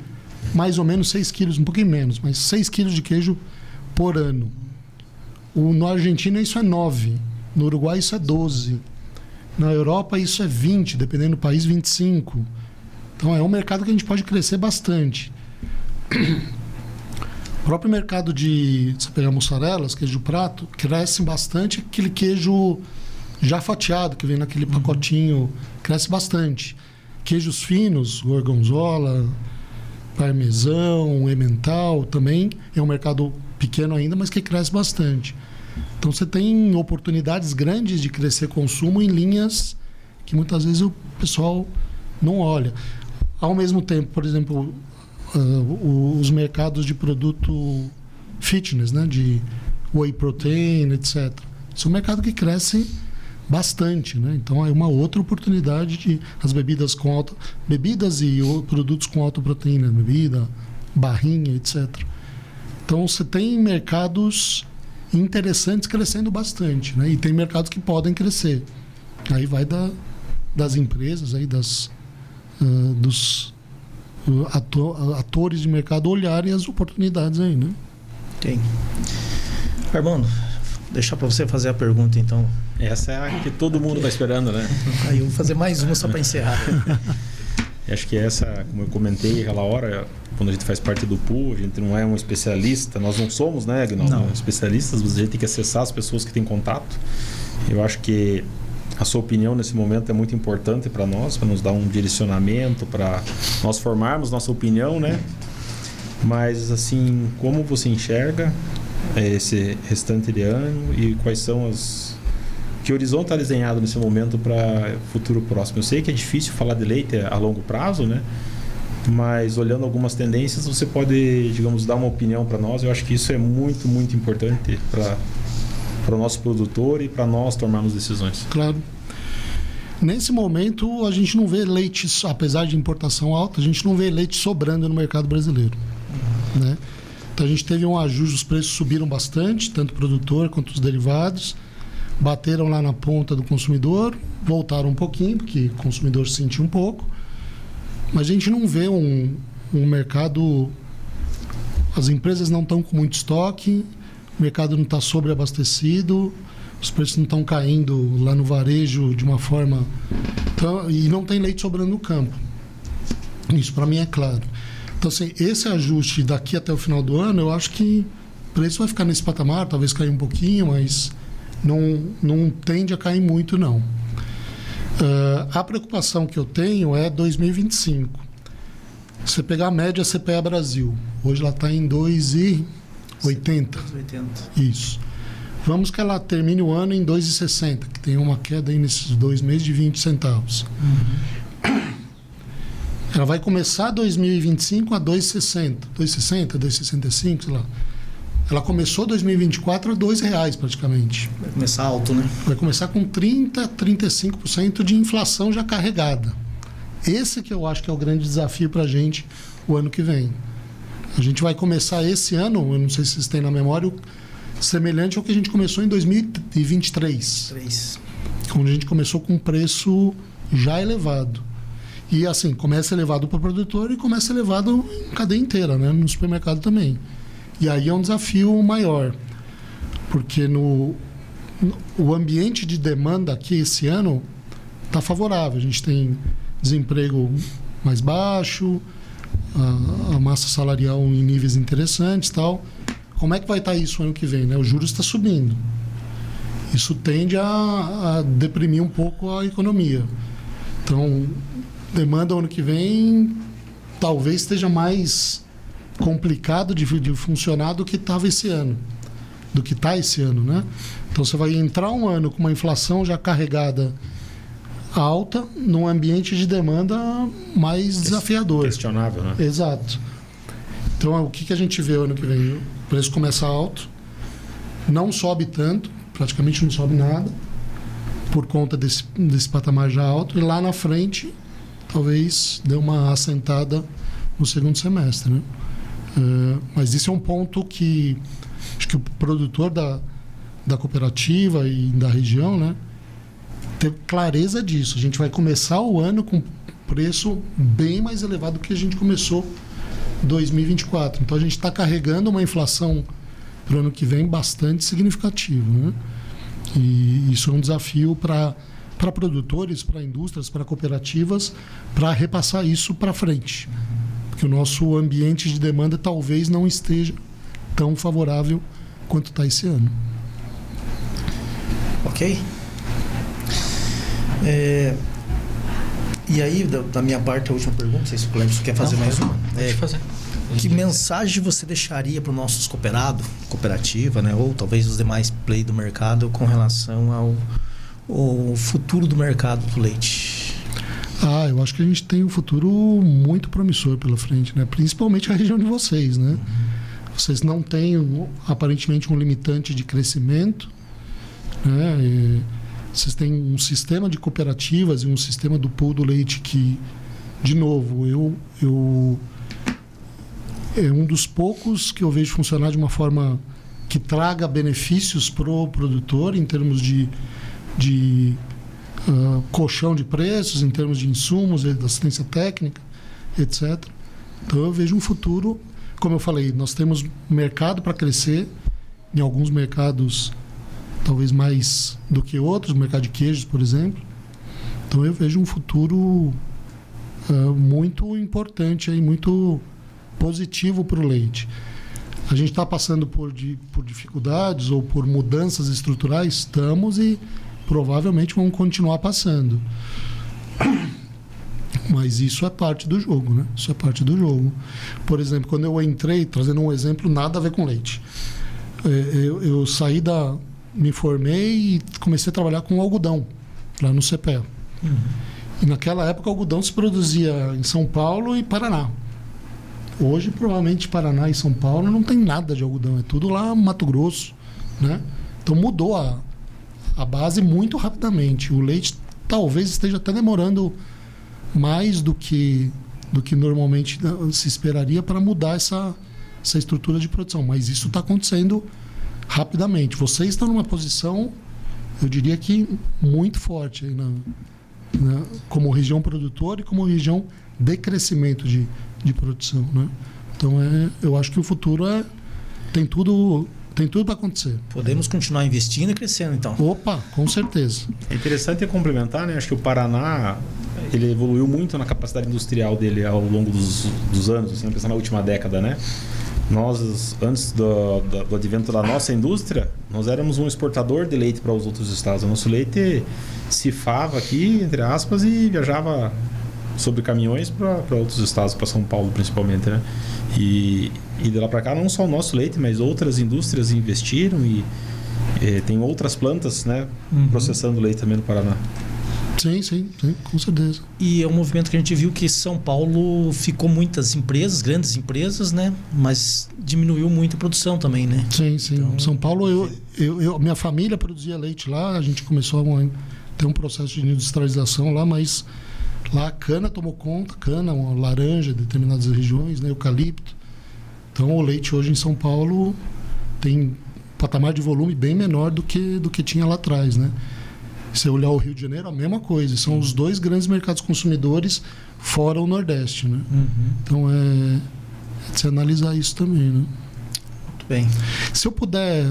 mais ou menos 6 quilos, um pouquinho menos, mas 6 quilos de queijo por ano. Na Argentina isso é 9, no Uruguai isso é 12, na Europa isso é 20, dependendo do país, 25. Então é um mercado que a gente pode crescer bastante. O próprio mercado de, se pegar mussarelas, queijo de prato, cresce bastante. Aquele queijo já fatiado, que vem naquele pacotinho, cresce bastante. Queijos finos, gorgonzola, parmesão, emmental, também é um mercado pequeno ainda, mas que cresce bastante. Então você tem oportunidades grandes de crescer consumo em linhas que muitas vezes o pessoal não olha. Ao mesmo tempo, por exemplo, os mercados de produto fitness, né, de whey protein, etc. Isso é um mercado que cresce bastante, né? Então é uma outra oportunidade de as bebidas e produtos com alta proteína, bebida, barrinha, etc. Então você tem mercados interessantes crescendo bastante, né? E tem mercados que podem crescer. Aí vai das empresas, aí dos atores de mercado olharem as oportunidades aí, né? Tem. Armando, deixar para você fazer a pergunta, então. Essa é a que todo mundo está esperando, né? Aí eu vou fazer mais uma só para encerrar. Acho que essa, como eu comentei aquela hora, quando a gente faz parte do pool, a gente não é um especialista, nós não somos, né, não. Especialistas, mas a gente tem que acessar as pessoas que têm contato. Eu acho que a sua opinião nesse momento é muito importante para nós, para nos dar um direcionamento, para nós formarmos nossa opinião, né? Mas, assim, como você enxerga esse restante de ano e quais são que horizonte está desenhado nesse momento para futuro próximo? Eu sei que é difícil falar de leite a longo prazo, né? Mas olhando algumas tendências, você pode, digamos, dar uma opinião para nós. Eu acho que isso é muito, muito importante para o nosso produtor e para nós tomarmos decisões. Claro. Nesse momento, a gente não vê leite, apesar de importação alta, a gente não vê leite sobrando no mercado brasileiro, né? Então a gente teve um ajuste, os preços subiram bastante, tanto o produtor quanto os derivados, bateram lá na ponta do consumidor, voltaram um pouquinho, porque o consumidor sentiu um pouco, mas a gente não vê um mercado... As empresas não estão com muito estoque, o mercado não está sobreabastecido, os preços não estão caindo lá no varejo de uma forma... Então, e não tem leite sobrando no campo. Isso para mim é claro. Então, assim, esse ajuste daqui até o final do ano, eu acho que o preço vai ficar nesse patamar, talvez cair um pouquinho, mas não tende a cair muito, não. A preocupação que eu tenho é 2025. Se você pegar a média CPEA Brasil, hoje ela está em 2,80. 2,80. Isso. Vamos que ela termine o ano em 2,60, que tem uma queda aí nesses 2 meses de 20 centavos. Ela vai começar 2025 a 2,60, 2,65, sei lá. Ela começou 2024 a R$2 praticamente. Vai começar alto, né? Vai começar com 30%, 35% de inflação já carregada. Esse que eu acho que é o grande desafio para a gente o ano que vem. A gente vai começar esse ano, eu não sei se vocês têm na memória, semelhante ao que a gente começou em 2023. Onde a gente começou com um preço já elevado. E assim, começa elevado para o produtor e começa elevado em cadeia inteira, né? No supermercado também. E aí é um desafio maior. Porque o ambiente de demanda aqui esse ano está favorável. A gente tem desemprego mais baixo, a massa salarial em níveis interessantes e tal. Como é que vai estar isso ano que vem, né? O juros está subindo. Isso tende a deprimir um pouco a economia. Então, demanda ano que vem talvez esteja mais complicado de funcionar do que estava esse ano. Do que está esse ano, né? Então, você vai entrar um ano com uma inflação já carregada alta, num ambiente de demanda mais desafiador. Questionável, né? Exato. Então, o que a gente vê ano que vem? O preço começa alto, não sobe tanto, praticamente não sobe nada, por conta desse patamar já alto, e lá na frente, talvez dê uma assentada no segundo semestre, né? Mas isso é um ponto que acho que o produtor da cooperativa e da região, né, ter clareza disso. A gente vai começar o ano com preço bem mais elevado do que a gente começou 2024. Então a gente está carregando uma inflação para o ano que vem bastante significativa, né? E isso é um desafio para produtores, para indústrias, para cooperativas, para repassar isso para frente. Porque o nosso ambiente de demanda talvez não esteja tão favorável quanto está esse ano. Ok. E aí, da minha parte, a última pergunta, não sei se o Cleber quer fazer mais uma. Pode fazer. Que mensagem você deixaria para os nossos cooperativa, né, ou talvez os demais play do mercado com relação ao futuro do mercado do leite? Eu acho que a gente tem um futuro muito promissor pela frente, né? Principalmente a região de vocês, né? Vocês não têm, aparentemente, um limitante de crescimento, né? Vocês têm um sistema de cooperativas e um sistema do pool do leite que, de novo, é um dos poucos que eu vejo funcionar de uma forma que traga benefícios para o produtor em termos de colchão de preços, em termos de insumos, assistência técnica, etc. Então eu vejo um futuro, como eu falei, nós temos mercado para crescer, em alguns mercados talvez mais do que outros, mercado de queijos, por exemplo. Então eu vejo um futuro muito importante, aí, muito positivo para o leite. A gente está passando por dificuldades ou por mudanças estruturais? Estamos, e provavelmente vamos continuar passando. Mas isso é parte do jogo, né? Isso é parte do jogo. Por exemplo, quando eu entrei, trazendo um exemplo, nada a ver com leite. Eu saí me formei e comecei a trabalhar com algodão, lá no CPEA. E naquela época o algodão se produzia em São Paulo e Paraná. Hoje, provavelmente, Paraná e São Paulo não tem nada de algodão. É tudo lá no Mato Grosso, né? Então mudou a base muito rapidamente. O leite talvez esteja até demorando mais do que normalmente se esperaria para mudar essa estrutura de produção. Mas isso está acontecendo rapidamente. Vocês estão numa posição eu diria que muito forte aí como região produtora e como região de crescimento de produção, né? Então eu acho que o futuro tem tudo para acontecer. Podemos continuar investindo e crescendo, então. Opa, com certeza. É interessante complementar, né? Acho que o Paraná ele evoluiu muito na capacidade industrial dele ao longo dos anos, assim, pensando na última década, né? Nós, antes do advento da nossa indústria, nós éramos um exportador de leite para os outros estados. O nosso leite cifava aqui, entre aspas, e viajava sobre caminhões para outros estados, para São Paulo principalmente, né? E de lá para cá, não só o nosso leite, mas outras indústrias investiram e tem outras plantas, né, processando leite também no Paraná. Sim, com certeza. E é um movimento que a gente viu que São Paulo ficou muitas empresas, grandes empresas, né? Mas diminuiu muito a produção também, né? Sim. Então, São Paulo, minha família produzia leite lá, a gente começou a ter um processo de industrialização lá, mas lá a cana tomou conta, uma laranja, determinadas regiões, né? Eucalipto. Então o leite hoje em São Paulo tem um patamar de volume bem menor do que tinha lá atrás, né? Se você olhar o Rio de Janeiro, a mesma coisa. São os dois grandes mercados consumidores fora o Nordeste, né? Então é de se analisar isso também, né? Muito bem. Se eu puder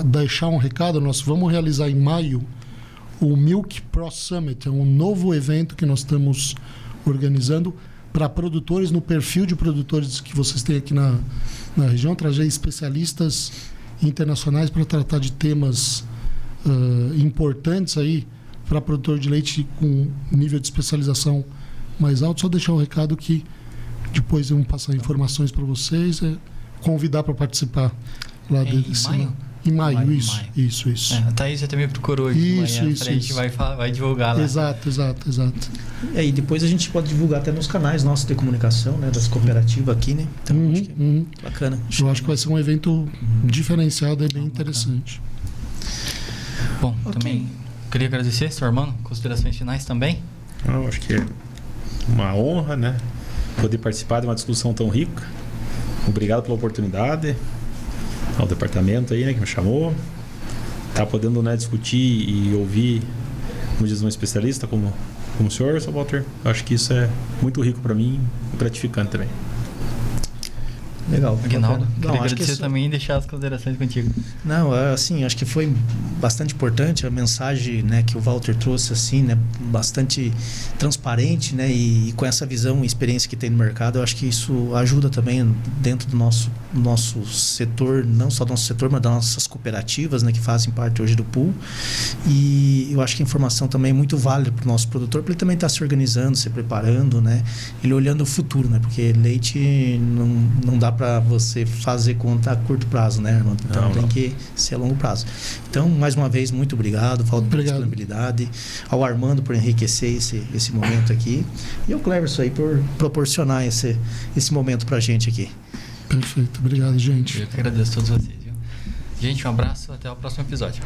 deixar um recado, nós vamos realizar em maio o Milk Pro Summit. É um novo evento que nós estamos organizando para produtores, no perfil de produtores que vocês têm aqui na região, trazer especialistas internacionais para tratar de temas importantes aí para produtor de leite com nível de especialização mais alto. Só deixar o recado que depois vamos passar informações para vocês, convidar para participar lá desse maio? Em maio, isso. A Thaís também procurou hoje de manhã, a gente vai divulgar lá. Exato. E depois a gente pode divulgar até nos canais nossos de comunicação, né, das cooperativas aqui, né? Então acho que é bacana. Eu acho que vai ser um evento diferenciado e bem interessante. Bom, também queria agradecer, Sr. Armando, considerações finais também. Eu acho que é uma honra, né, poder participar de uma discussão tão rica. Obrigado pela oportunidade ao departamento aí, né, que me chamou. Tá podendo, né, discutir e ouvir, como diz um especialista como o senhor, Sr. Walter. Eu acho que isso é muito rico para mim e gratificante também. Legal. Aguinaldo, queria agradecer também e deixar as considerações contigo. Não, assim, acho que foi bastante importante a mensagem, né, que o Walter trouxe, assim, né, bastante transparente, né, e com essa visão e experiência que tem no mercado. Eu acho que isso ajuda também dentro do nosso setor, não só do nosso setor, mas das nossas cooperativas, né, que fazem parte hoje do pool. E eu acho que a informação também é muito válida para o nosso produtor, para ele também estar se organizando, se preparando, né, ele olhando o futuro, né, porque leite não dá para você fazer conta a curto prazo, né, irmão? Então tem que ser a longo prazo. Então, mais uma vez, muito obrigado, Valdo, pela disponibilidade, ao Armando por enriquecer esse momento aqui, e ao Cleverson aí por proporcionar esse momento pra gente aqui. Perfeito, obrigado, gente. Eu que agradeço a todos vocês, viu? Gente, um abraço, até o próximo episódio.